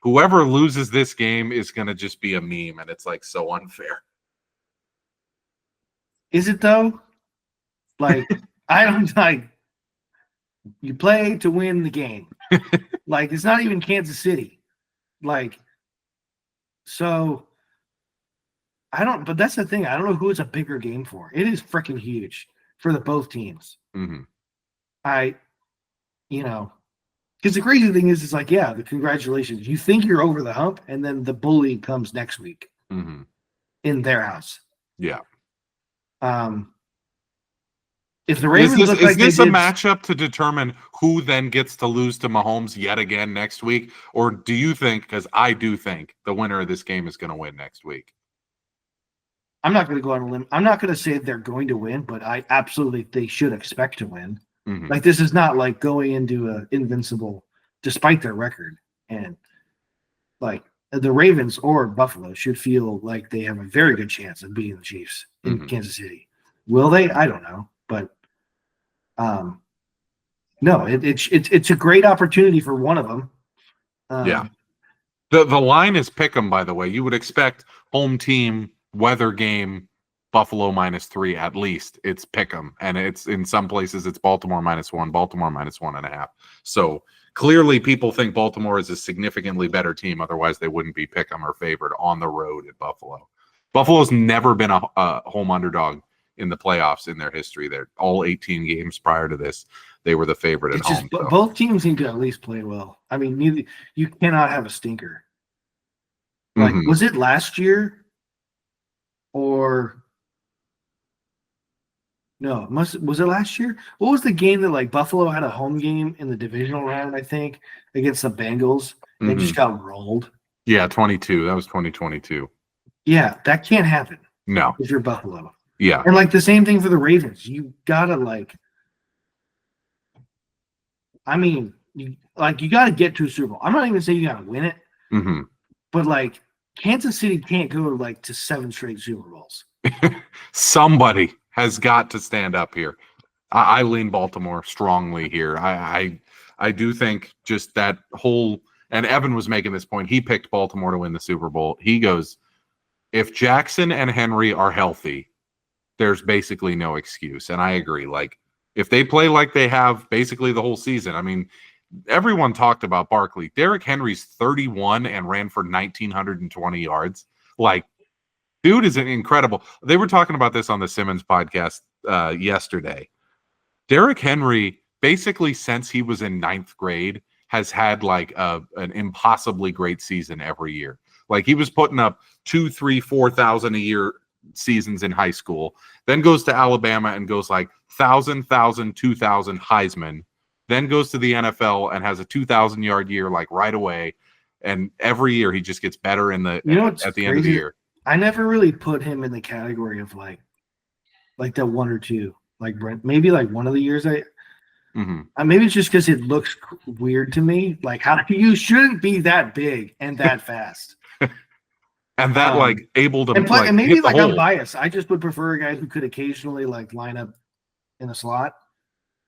whoever loses this game is going to just be a meme, and it's like so unfair. Is it though? Like, I don't like, you play to win the game. Like, it's not even Kansas City. Like, so I don't, but that's the thing. I don't know who it's a bigger game for. It is freaking huge for both teams. Mm-hmm. Because the crazy thing is, it's like, yeah, the congratulations. You think you're over the hump, and then the bully comes next week in their house. Yeah. If the Ravens is this a matchup to determine who then gets to lose to Mahomes yet again next week? Or do you think, because I do think the winner of this game is going to win next week? I'm not going to go on a limb. I'm not going to say they're going to win, but I absolutely, they should expect to win. Mm-hmm. Like, this is not like going into a invincible, despite their record. And like the Ravens or Buffalo should feel like they have a very good chance of beating the Chiefs in Kansas City. Will they? I don't know. But no, it's a great opportunity for one of them. Yeah. The line is pick 'em, by the way. You would expect home team weather game Buffalo -3 at least. It's pick 'em, and it's in some places it's Baltimore -1, Baltimore -1.5. So clearly people think Baltimore is a significantly better team. Otherwise they wouldn't be pick 'em or favored on the road at Buffalo. Buffalo's never been a home underdog in the playoffs in their history. They're all 18 games prior to this. They were the favorite at home. So. Both teams need to at least play well. I mean, you cannot have a stinker. Like, was it last year? Or no, was it last year? What was the game that like Buffalo had a home game in the divisional round, I think, against the Bengals and just got rolled? Yeah, 22. That was 2022. Yeah, that can't happen. No. If you're Buffalo. Yeah. And like the same thing for the Ravens. You gotta you gotta get to a Super Bowl. I'm not even saying you gotta win it. But like Kansas City can't go like to 7 straight Super Bowls. Somebody has got to stand up here. I lean Baltimore strongly here. I do think just that whole, and Evan was making this point. He picked Baltimore to win the Super Bowl. He goes, if Jackson and Henry are healthy, there's basically no excuse. And I agree. Like, if they play like they have basically the whole season, I mean, everyone talked about Barkley. Derrick Henry's 31 and ran for 1,920 yards. Like, dude is incredible. They were talking about this on the Simmons podcast yesterday. Derrick Henry, basically since he was in 9th grade, has had like an impossibly great season every year. Like, he was putting up 2,000, 3,000, 4,000 a year seasons in high school, then goes to Alabama and goes like 1,000, 2,000 Heisman, then goes to the NFL and has a 2,000-yard year like right away. And every year he just gets better at the end of the year. I never really put him in the category of like the 1 or 2. Like Brent, maybe like one of the years maybe it's just because it looks weird to me. Like, how you shouldn't be that big and that fast. And that like able to and maybe like I'm biased. I just would prefer a guy who could occasionally like line up in the slot.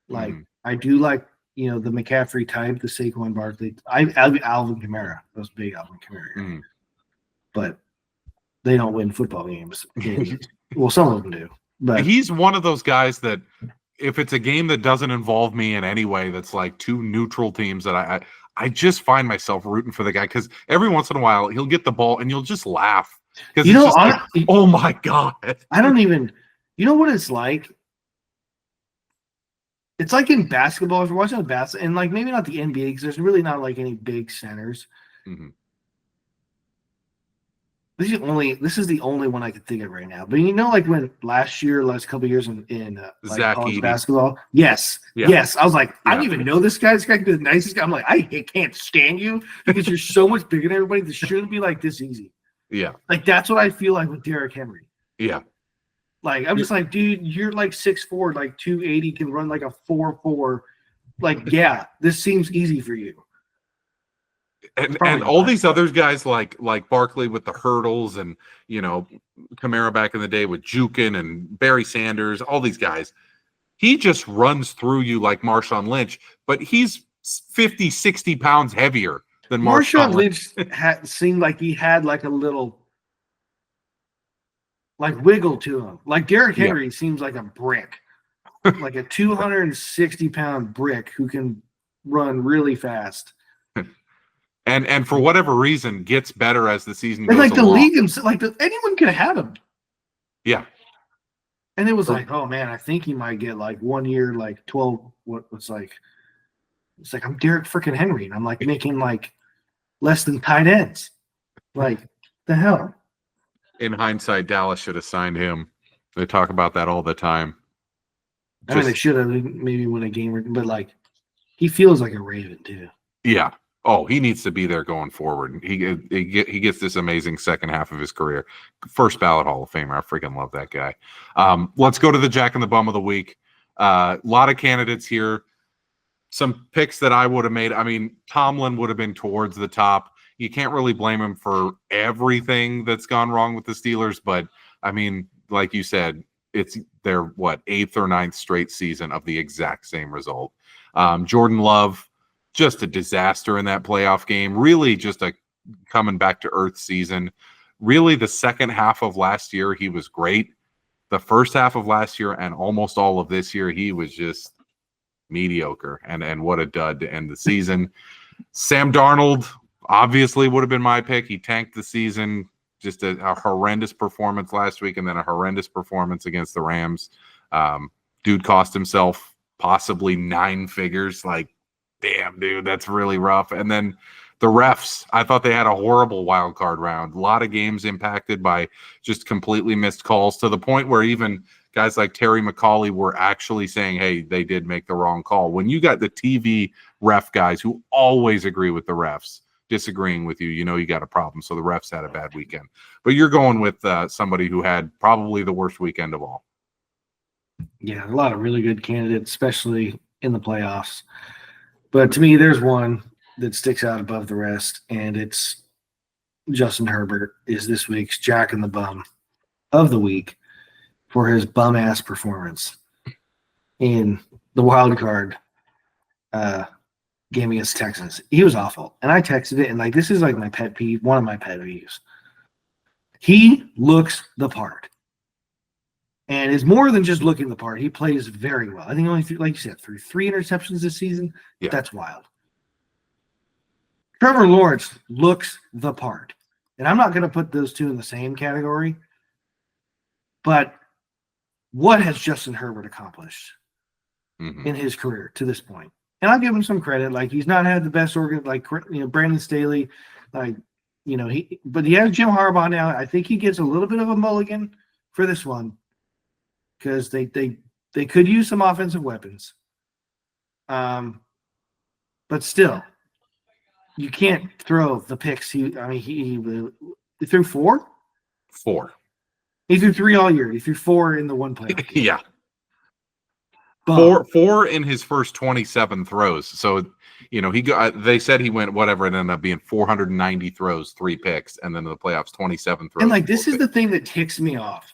Like I do like the McCaffrey type, the Saquon Barkley. Alvin Kamara. Those big Alvin Kamara. But they don't win football games. Well, some of them do. But he's one of those guys that if it's a game that doesn't involve me in any way, that's like two neutral teams that I just find myself rooting for the guy because every once in a while he'll get the ball and you'll just laugh because oh my God. I don't even, what it's like? It's like in basketball. If you're watching basketball, and like maybe not the NBA because there's really not like any big centers. This is the only one I can think of right now. But like when last couple of years in like college basketball, yes, I was like, I don't even know this guy. This guy could be the nicest guy. I'm like, I can't stand you because you're so much bigger than everybody. This shouldn't be like this easy. Yeah, like that's what I feel like with Derrick Henry. Yeah, like I'm just like, dude, you're like 6'4", like 280, can run like a 4.4. Like, yeah, this seems easy for you. And all these other guys like Barkley with the hurdles, and Kamara back in the day with Jukin and Barry Sanders, all these guys. He just runs through you like Marshawn Lynch, but he's 50, 60 pounds heavier than Marshawn Lynch. Seemed like he had like a little wiggle to him. Like Derrick Henry seems like a brick, like a 260-pound brick who can run really fast. And for whatever reason, gets better as the season goes along. The league, anyone could have him. Yeah. And it was like, oh man, I think he might get 1 year, 12. It's like I'm Derrick freaking Henry, and I'm making less than tight ends. The hell. In hindsight, Dallas should have signed him. They talk about that all the time. They should have maybe win a game, but he feels like a Raven too. Yeah. Oh, he needs to be there going forward. He gets this amazing second half of his career. First ballot Hall of Famer. I freaking love that guy. Let's go to the Jack and the Bum of the week. A lot of candidates here. Some picks that I would have made. I mean, Tomlin would have been towards the top. You can't really blame him for everything that's gone wrong with the Steelers, but I mean, like you said, it's their 8th or 9th straight season of the exact same result. Jordan Love, just a disaster in that playoff game. Really just a coming back to earth season. Really, the second half of last year, he was great. The first half of last year and almost all of this year, he was just mediocre. And what a dud to end the season. Sam Darnold obviously would have been my pick. He tanked the season. Just a horrendous performance last week, and then a horrendous performance against the Rams. Dude cost himself possibly 9 figures. Damn, dude, that's really rough. And then the refs, I thought they had a horrible wild card round. A lot of games impacted by just completely missed calls, to the point where even guys like Terry McCauley were actually saying, hey, they did make the wrong call. When you got the TV ref guys who always agree with the refs disagreeing with you, you got a problem. So the refs had a bad weekend. But you're going with somebody who had probably the worst weekend of all. Yeah, a lot of really good candidates, especially in the playoffs. But to me, there's one that sticks out above the rest, and it's Justin Herbert is this week's Jack and the Bum of the week for his bum-ass performance in the wild card game against Texans. He was awful. And I texted it, and this is my pet peeve, one of my pet peeves. He looks the part. And is more than just looking the part. He plays very well. I think only, like you said, threw 3 interceptions this season. Yeah. That's wild. Trevor Lawrence looks the part. And I'm not going to put those two in the same category. But what has Justin Herbert accomplished in his career to this point? And I'll give him some credit. He's not had the best Brandon Staley. But he has Jim Harbaugh now. I think he gets a little bit of a mulligan for this one, because they could use some offensive weapons. But still, you can't throw the picks. He threw 4? 4. He threw 3 all year. He threw 4 in the one playoff game. Yeah. 4 in his first 27 throws. So, they said he went whatever, it ended up being 490 throws, 3 picks, and then in the playoffs, 27 throws. And this is the thing that ticks me off.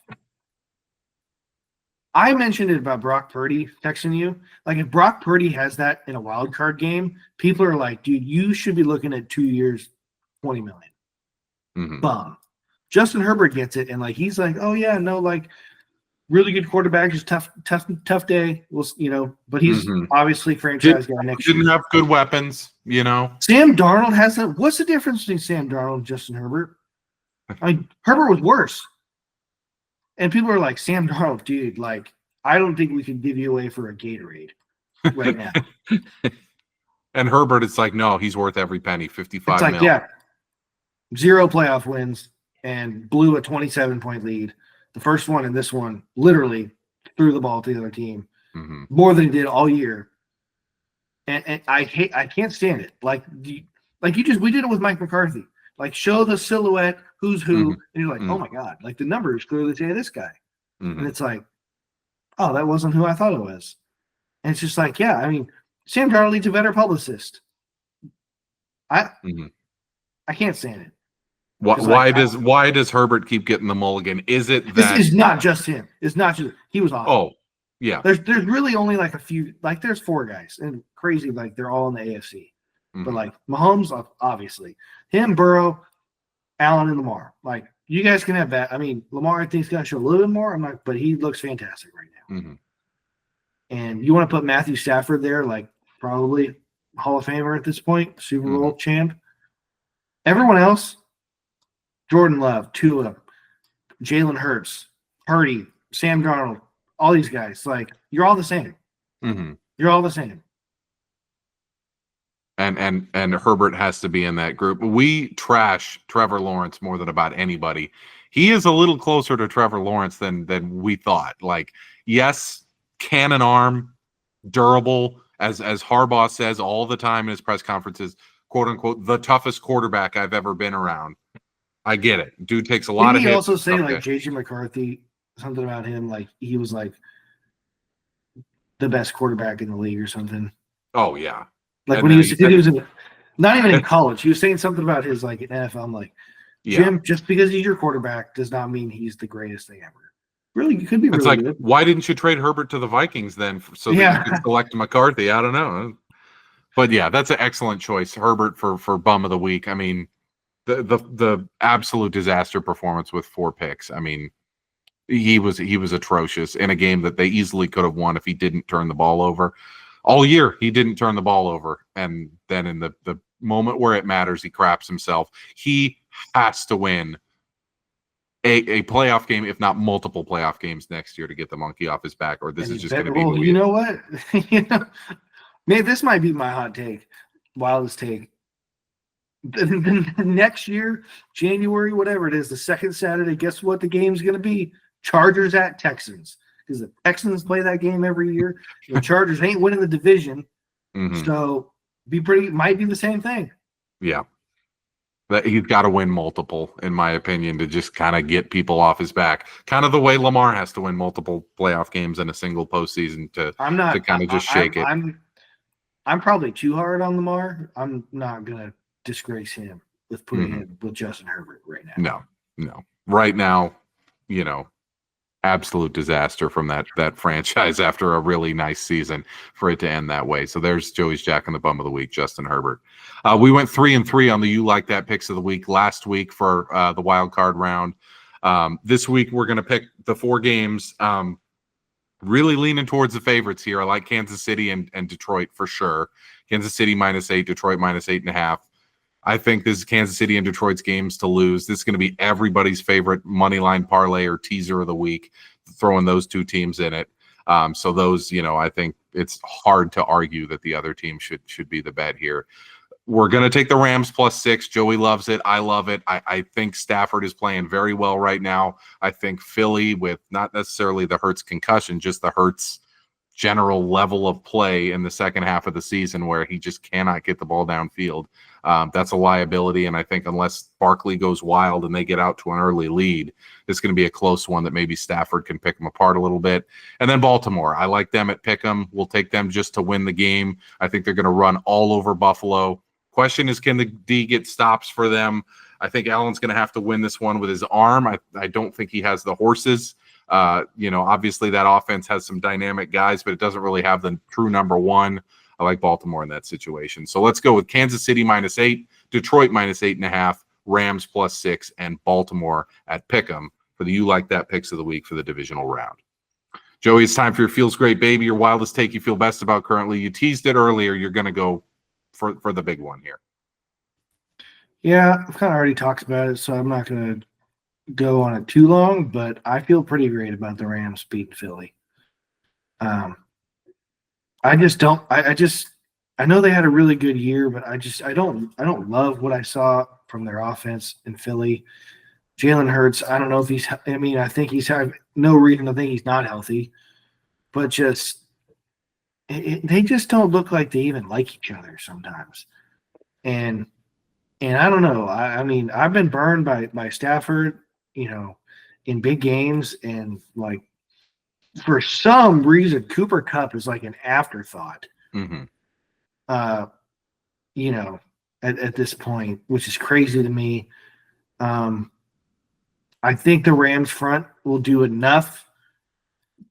I mentioned it about Brock Purdy texting you. If Brock Purdy has that in a wild card game, people are like, dude, you should be looking at 2 years, $20 million. Bum. Justin Herbert gets it, and he's like, oh yeah, no, really good quarterback, just tough day. But he's obviously franchise guy next year. Didn't have good weapons, Sam Darnold has that. What's the difference between Sam Darnold and Justin Herbert? Herbert was worse. And people are like, Sam Darnold, dude, I don't think we can give you away for a Gatorade right now. And Herbert, it's no, he's worth every penny, 55 it's mil. Yeah, 0 playoff wins and blew a 27-point lead. The first one and this one literally threw the ball to the other team more than he did all year. And I can't stand it. We did it with Mike McCarthy. Show the silhouette, who's who, and you're like, oh my God, the numbers clearly say this guy. And it's oh, that wasn't who I thought it was. And it's just Sam Darnold needs a better publicist. I Mhm. I can't stand it. Why does Herbert keep getting the mulligan? Is it This that? is not just him. It's not just he was awesome. Oh, yeah. There's really only like a few, like there's 4 guys and crazy, like they're all in the AFC. But like Mahomes, obviously, him, Burrow, Allen, and Lamar. Like you guys can have that. I mean, Lamar, I think he's gonna show a little bit more. I'm like, but he looks fantastic right now. And you want to put Matthew Stafford there, like probably Hall of Famer at this point, Super Bowl champ. Everyone else, Jordan Love, Tua, Jalen Hurts, Purdy, Sam Darnold, all these guys, like you're all the same. You're all the same. And Herbert has to be in that group. We trash Trevor Lawrence more than about anybody. He is a little closer to Trevor Lawrence than we thought. Like, yes, cannon arm, durable, as Harbaugh says all the time in his press conferences, quote unquote, the toughest quarterback I've ever been around. I get it. Dude takes a lot of hits. Didn't he also say like J.J. McCarthy, something about him, like he was like the best quarterback in the league or something? Oh yeah. Like when he was not even in college, he was saying something about his like NFL. I'm like, Jim, just because he's your quarterback does not mean he's the greatest thing ever. Really, you could be really good. Why didn't you trade Herbert to the Vikings then so that you could select McCarthy? I don't know. But yeah, that's an excellent choice. Herbert for bum of the week. I mean, the absolute disaster performance with 4 picks. I mean, he was atrocious in a game that they easily could have won if he didn't turn the ball over. All year, he didn't turn the ball over. And then in the moment where it matters, he craps himself. He has to win a playoff game, if not multiple playoff games next year to get the monkey off his back, or this is just going to be who you know what? Maybe this might be my hot take, wildest take. The next year, January, whatever it is, the second Saturday, guess what the game's going to be? Chargers at Texans. Because the Texans play that game every year. The Chargers ain't winning the division. So might be the same thing. Yeah. That he's got to win multiple, in my opinion, to just kind of get people off his back. Kind of the way Lamar has to win multiple playoff games in a single postseason to kind of just shake it. I'm probably too hard on Lamar. I'm not gonna disgrace him with putting him with Justin Herbert right now. No. Right now, absolute disaster from that franchise after a really nice season for it to end that way. So there's Joey's Jack and the Bum of the Week, Justin Herbert. We went 3-3 on the You Like That picks of the week last week for the wild card round. This week we're going to pick the 4 games. Really leaning towards the favorites here. I like Kansas City and Detroit for sure. Kansas City -8, Detroit -8.5. I think this is Kansas City and Detroit's games to lose. This is going to be everybody's favorite money line parlay or teaser of the week, throwing those 2 teams in it. So those, I think it's hard to argue that the other team should be the bet here. We're going to take the Rams +6. Joey loves it. I love it. I think Stafford is playing very well right now. I think Philly, with not necessarily the Hurts concussion, just the Hurts general level of play in the second half of the season where he just cannot get the ball downfield. That's a liability, and I think unless Barkley goes wild and they get out to an early lead, it's going to be a close one that maybe Stafford can pick them apart a little bit. And then Baltimore, I like them at Pick'em. We'll take them just to win the game. I think they're going to run all over Buffalo. Question is, can the D get stops for them? I think Allen's going to have to win this one with his arm. I don't think he has the horses. Obviously that offense has some dynamic guys, but it doesn't really have the true number one. I like Baltimore in that situation. So let's go with Kansas City -8, Detroit -8.5, Rams +6, and Baltimore at Pick'em for the You Like That picks of the week for the divisional round. Joey, it's time for your Feels Great Baby, your wildest take you feel best about currently. You teased it earlier. You're going to go for the big one here. Yeah, I've kind of already talked about it, so I'm not going to go on it too long, but I feel pretty great about the Rams beating Philly. I just don't. I know they had a really good year, but I don't love what I saw from their offense in Philly. Jalen Hurts, I don't know if he's. I mean, I think he's had no reason to think he's not healthy, but they just don't look like they even like each other sometimes. And I don't know. I mean, I've been burned by Stafford, in big games, and like for some reason, Cooper Kupp is like an afterthought. at this point, which is crazy to me. I think the Rams front will do enough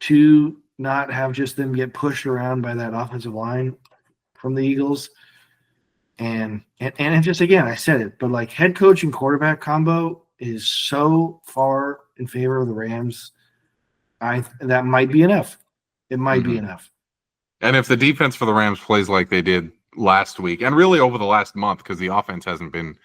to not have just them get pushed around by that offensive line from the Eagles. And just, again, I said it, but like head coach and quarterback combo is so far in favor of the Rams. That might be enough. It might be enough. And if the defense for the Rams plays like they did last week, and really over the last month, because the offense hasn't been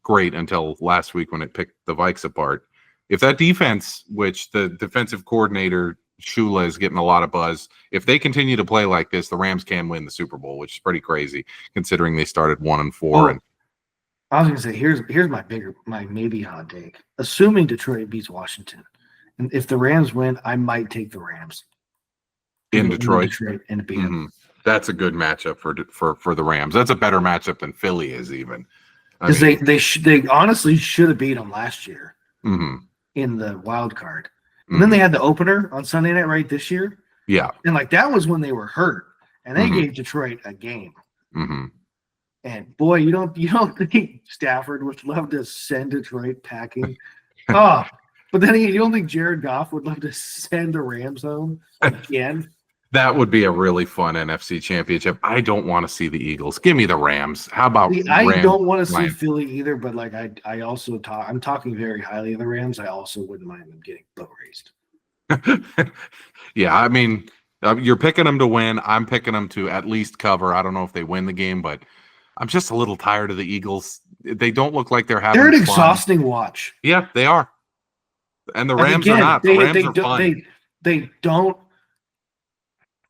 great until last week when it picked the Vikes apart. If that defense, which the defensive coordinator Shula is getting a lot of buzz, if they continue to play like this, the Rams can win the Super Bowl, which is pretty crazy considering they started 1-4. And I was going to say, here's my maybe hot take. Assuming Detroit beats Washington, and if the Rams win, I might take the Rams in Detroit and beat them. That's a good matchup for the Rams. That's a better matchup than Philly is, even because they honestly should have beat them last year in the wild card. And then they had the opener on Sunday night, right, this year. Yeah. And like that was when they were hurt. And they gave Detroit a game. And boy, you don't think Stafford would love to send Detroit packing. But then you don't think Jared Goff would love to send the Rams home again? That would be a really fun NFC championship. I don't want to see the Eagles. Give me the Rams. How about I don't want to see Philly either, but like I also I'm talking very highly of the Rams. I also wouldn't mind them getting boat raced. Yeah, I mean, you're picking them to win. I'm picking them to at least cover. I don't know if they win the game, but I'm just a little tired of the Eagles. They don't look like they're having They're an fun. Exhausting watch. Yeah, they are. And the Rams are not. The Rams are fun. They don't.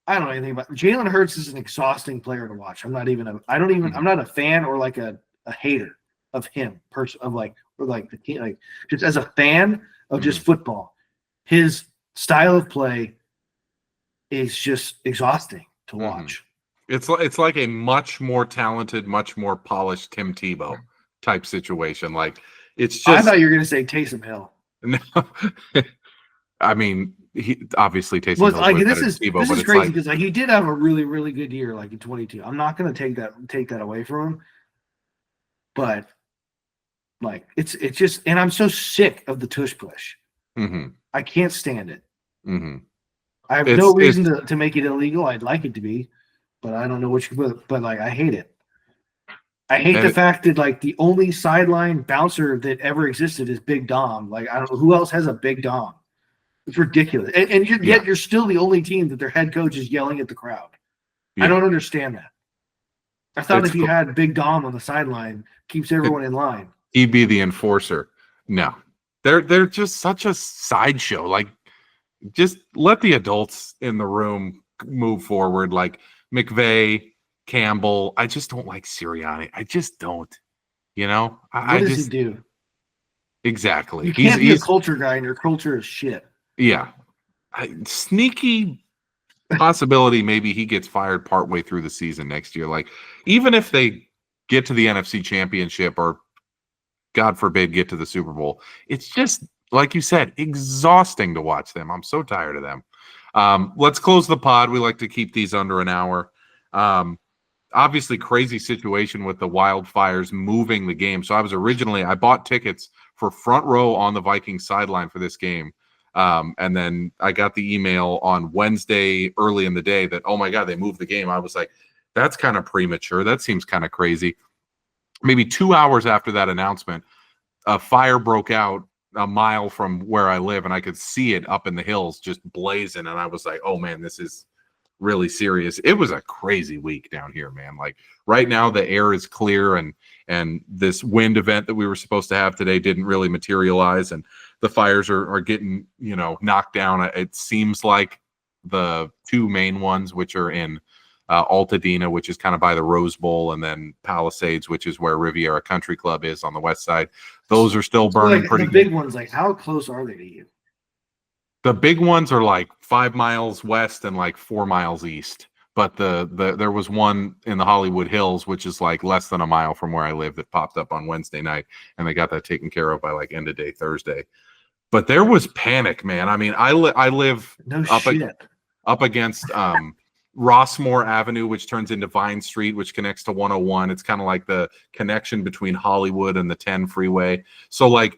I don't know anything about Jalen Hurts is an exhausting player to watch. I'm not a fan or like a hater of him or like the team, like just as a fan of just football. His style of play is just exhausting to watch. It's like a much more talented, much more polished Tim Tebow type situation. Like it's just I thought you were gonna say Taysom Hill. No. I mean, he obviously Taysom Hill. Like, this is crazy because he did have a really, really good year, like in 22. I'm not going to take that away from him, but like it's just, and I'm so sick of the tush push. I can't stand it. I have no reason to make it illegal. I'd like it to be, but I don't know which. But like, I hate it. I hate the fact that like the only sideline bouncer that ever existed is Big Dom. Like I don't know who else has a Big Dom. It's ridiculous. And yet you're still the only team that their head coach is yelling at the crowd. I don't understand that. I thought if you had Big Dom on the sideline, keeps everyone in line. He'd be the enforcer. No. They're just such a sideshow. Like, just let the adults in the room move forward. Like McVay, Campbell. I just don't like Sirianni. I just don't. You know? What does he do? Exactly. You can't be a culture guy and your culture is shit. Yeah. Sneaky possibility maybe he gets fired partway through the season next year. Like, even if they get to the NFC Championship or, God forbid, get to the Super Bowl, it's just, like you said, exhausting to watch them. I'm so tired of them. Let's close the pod. We like to keep these under an hour. Obviously, crazy situation with the wildfires moving the game. So I bought tickets for front row on the Vikings sideline for this game. And then I got the email on Wednesday early in the day that, oh my God, they moved the game. I was like, that's kind of premature. That seems kind of crazy. Maybe 2 hours after that announcement, a fire broke out a mile from where I live, and I could see it up in the hills just blazing. And I was like, oh man, this is really serious. It was a crazy week down here, man. Like right now the air is clear, and this wind event that we were supposed to have today didn't really materialize, and the fires are getting, knocked down. It seems like the two main ones, which are in Altadena, which is kind of by the Rose Bowl, and then Palisades, which is where Riviera Country Club is on the west side. Those are still burning pretty good. The big ones, like how close are they to you? The big ones are like 5 miles west and like 4 miles east. But there was one in the Hollywood Hills, which is like less than a mile from where I live, that popped up on Wednesday night, and they got that taken care of by like end of day Thursday. But there was panic, man. I mean, I live up against Rossmore Avenue, which turns into Vine Street, which connects to 101. It's kind of like the connection between Hollywood and the 10 freeway. So like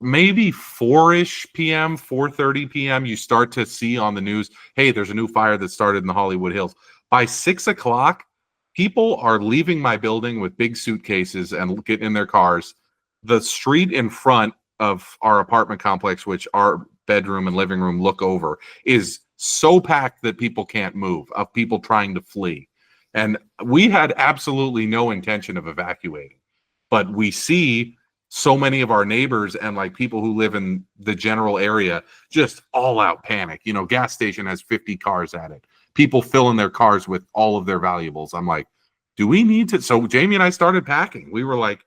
maybe 4-ish p.m., 4:30 p.m., you start to see on the news, hey, there's a new fire that started in the Hollywood Hills. By 6 o'clock, people are leaving my building with big suitcases and getting in their cars. The street in front of our apartment complex, which our bedroom and living room look over, is so packed that people can't move, of people trying to flee. And we had absolutely no intention of evacuating. But we see so many of our neighbors and like people who live in the general area just all out panic. You know, gas station has 50 cars at it. People fill in their cars with all of their valuables. I'm like, do we need to? So Jamie and I started packing. We were like,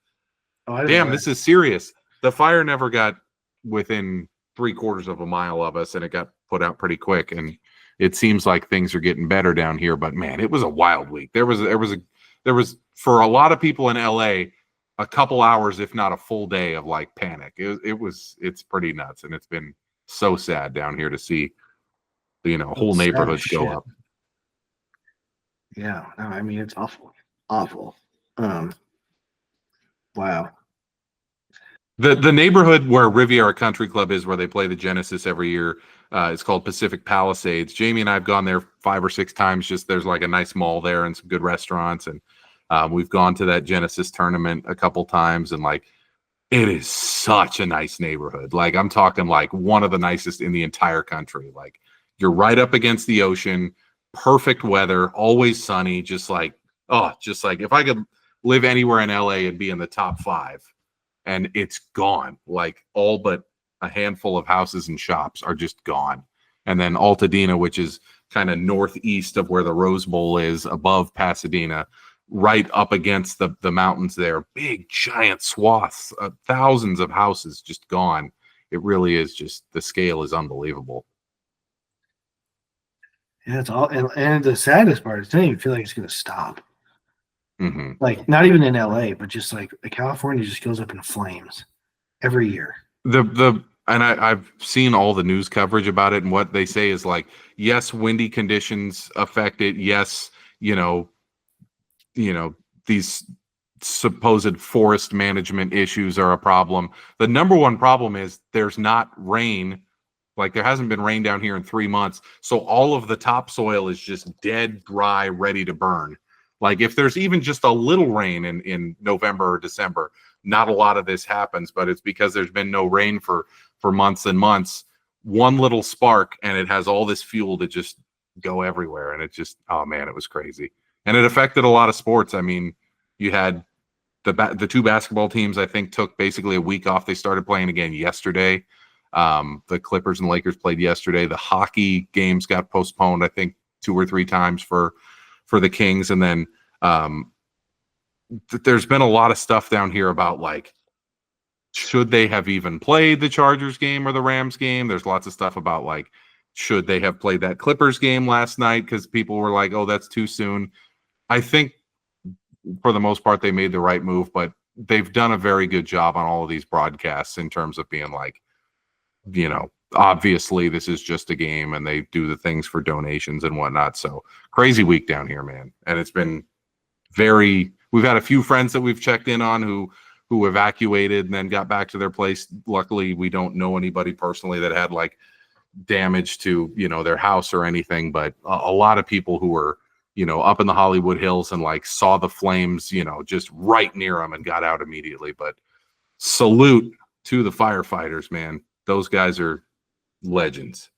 damn, this is serious. The fire never got within 3/4 of a mile of us, and it got put out pretty quick. And it seems like things are getting better down here. But man, it was a wild week. There was for a lot of people in LA, a couple hours, if not a full day of like panic. It's pretty nuts. And it's been so sad down here to see, you know, whole neighborhoods go up. Yeah, no, I mean, it's awful. Wow. The neighborhood where Riviera Country Club is, where they play the Genesis every year, it's called Pacific Palisades. Jamie and I have gone there 5 or 6 times. Just there's like a nice mall there and some good restaurants, and we've gone to that Genesis tournament a couple times, and like it is such a nice neighborhood. Like I'm talking like one of the nicest in the entire country. Like you're right up against the ocean, perfect weather, always sunny. Just like if I could live anywhere in LA, it'd be in the top 5. And it's gone. Like all but a handful of houses and shops are just gone. And then Altadena, which is kind of northeast of where the Rose Bowl is, above Pasadena, right up against the mountains there, big giant swaths, thousands of houses just gone. It really is just, the scale is unbelievable. Yeah, it's all, and the saddest part is I don't even feel like it's going to stop. Mm-hmm. Like not even in LA, but just like California just goes up in flames every year. I've seen all the news coverage about it, and what they say is like, yes, windy conditions affect it. Yes, you know, these supposed forest management issues are a problem. The number one problem is there's not rain. Like there hasn't been rain down here in 3 months. So all of the topsoil is just dead, dry, ready to burn. Like if there's even just a little rain in November or December, not a lot of this happens, but it's because there's been no rain for months and months. One little spark and it has all this fuel to just go everywhere. And it just, oh man, it was crazy. And it affected a lot of sports. I mean, you had the 2 basketball teams, I think, took basically a week off. They started playing again yesterday. The Clippers and Lakers played yesterday. The hockey games got postponed, I think, 2 or 3 times for the Kings. And then there's been a lot of stuff down here about like, should they have even played the Chargers game or the Rams game? There's lots of stuff about like, should they have played that Clippers game last night? Because people were like, oh, that's too soon. I think for the most part, they made the right move, but they've done a very good job on all of these broadcasts in terms of being like, you know, obviously this is just a game, and they do the things for donations and whatnot. So crazy week down here, man. And it's been we've had a few friends that we've checked in on who evacuated and then got back to their place. Luckily, we don't know anybody personally that had like damage to, you know, their house or anything, but a lot of people who were, you know, up in the Hollywood Hills and like saw the flames, you know, just right near them and got out immediately. But salute to the firefighters, man. Those guys are legends.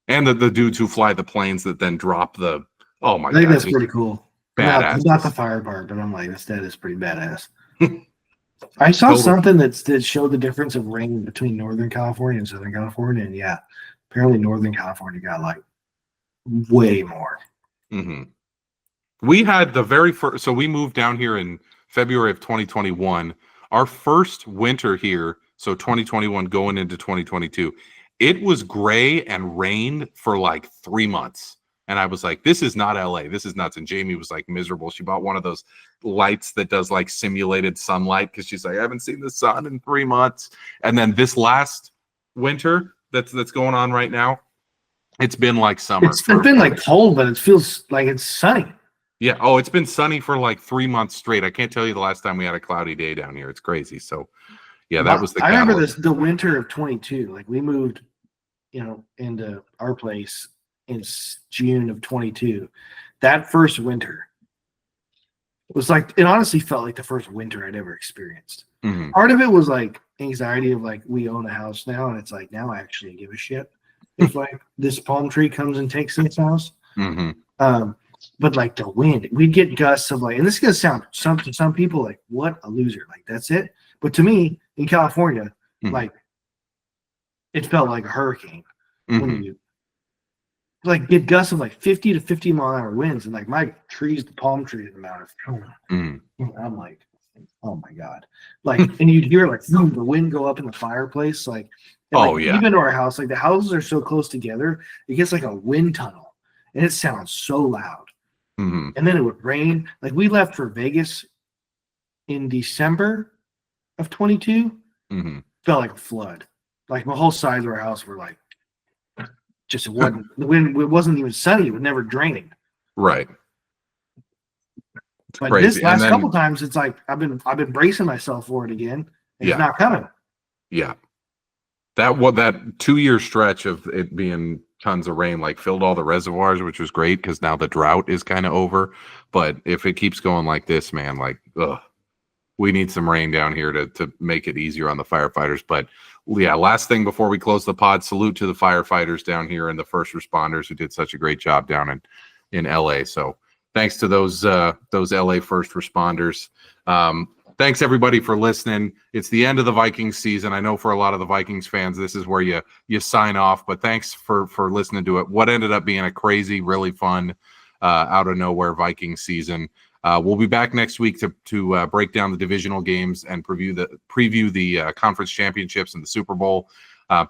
And the dudes who fly the planes that then drop the, oh my God. I think that's pretty cool. Badass. Not the fire part, but I'm like, that is pretty badass. I saw something that showed the difference of rain between Northern California and Southern California. And yeah, apparently Northern California got like way more. Mm-hmm. We had the very first, so we moved down here in February of 2021. Our first winter here, so 2021 going into 2022, it was gray and rained for like 3 months. And I was like, this is not LA. This is nuts. And Jamie was like miserable. She bought one of those lights that does like simulated sunlight because she's like, I haven't seen the sun in 3 months. And then this last winter that's going on right now, It's been like summer. It's been like cold, but it feels like it's sunny. Yeah. Oh, it's been sunny for like 3 months straight. I can't tell you the last time we had a cloudy day down here. It's crazy. So, yeah, that was the. I remember the winter of 22. Like we moved, into our place in June of 22. That first winter was like, it honestly felt like the first winter I'd ever experienced. Mm-hmm. Part of it was like anxiety of like, we own a house now, and it's like, now I actually give a shit if like this palm tree comes and takes this house. Mm-hmm. But like the wind, we'd get gusts of like, and this is gonna sound to some people like, what a loser, like that's it. But to me, in California, mm-hmm. like it felt like a hurricane. Mm-hmm. When you like get gusts of like 50 to 50 mile an hour winds, and like my trees, the palm trees, the amount of I'm like, oh my god, like, and you'd hear like the wind go up in the fireplace, like, and, like, even to our house, like the houses are so close together, it gets like a wind tunnel, and it sounds so loud. Mm-hmm. And then it would rain. Like we left for Vegas in December of 22. Mm-hmm. Felt like a flood. Like my whole sides of our house were like, just it wasn't the wind. It wasn't even sunny. It was never draining. Right. But this last couple times, it's like I've been bracing myself for it again. And it's not coming. Yeah. That 2-year stretch of it being tons of rain like filled all the reservoirs, which was great because now the drought is kind of over. But if it keeps going like this, man, like, we need some rain down here to make it easier on the firefighters. But yeah, last thing before we close the pod, salute to the firefighters down here and the first responders who did such a great job down in LA. So thanks to those LA first responders. Thanks everybody for listening. It's the end of the Vikings season. I know for a lot of the Vikings fans, this is where you sign off, but thanks for listening to it. What ended up being a crazy, really fun, out of nowhere Vikings season. We'll be back next week to break down the divisional games and preview the conference championships and the Super Bowl.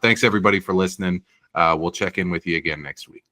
Thanks everybody for listening. We'll check in with you again next week.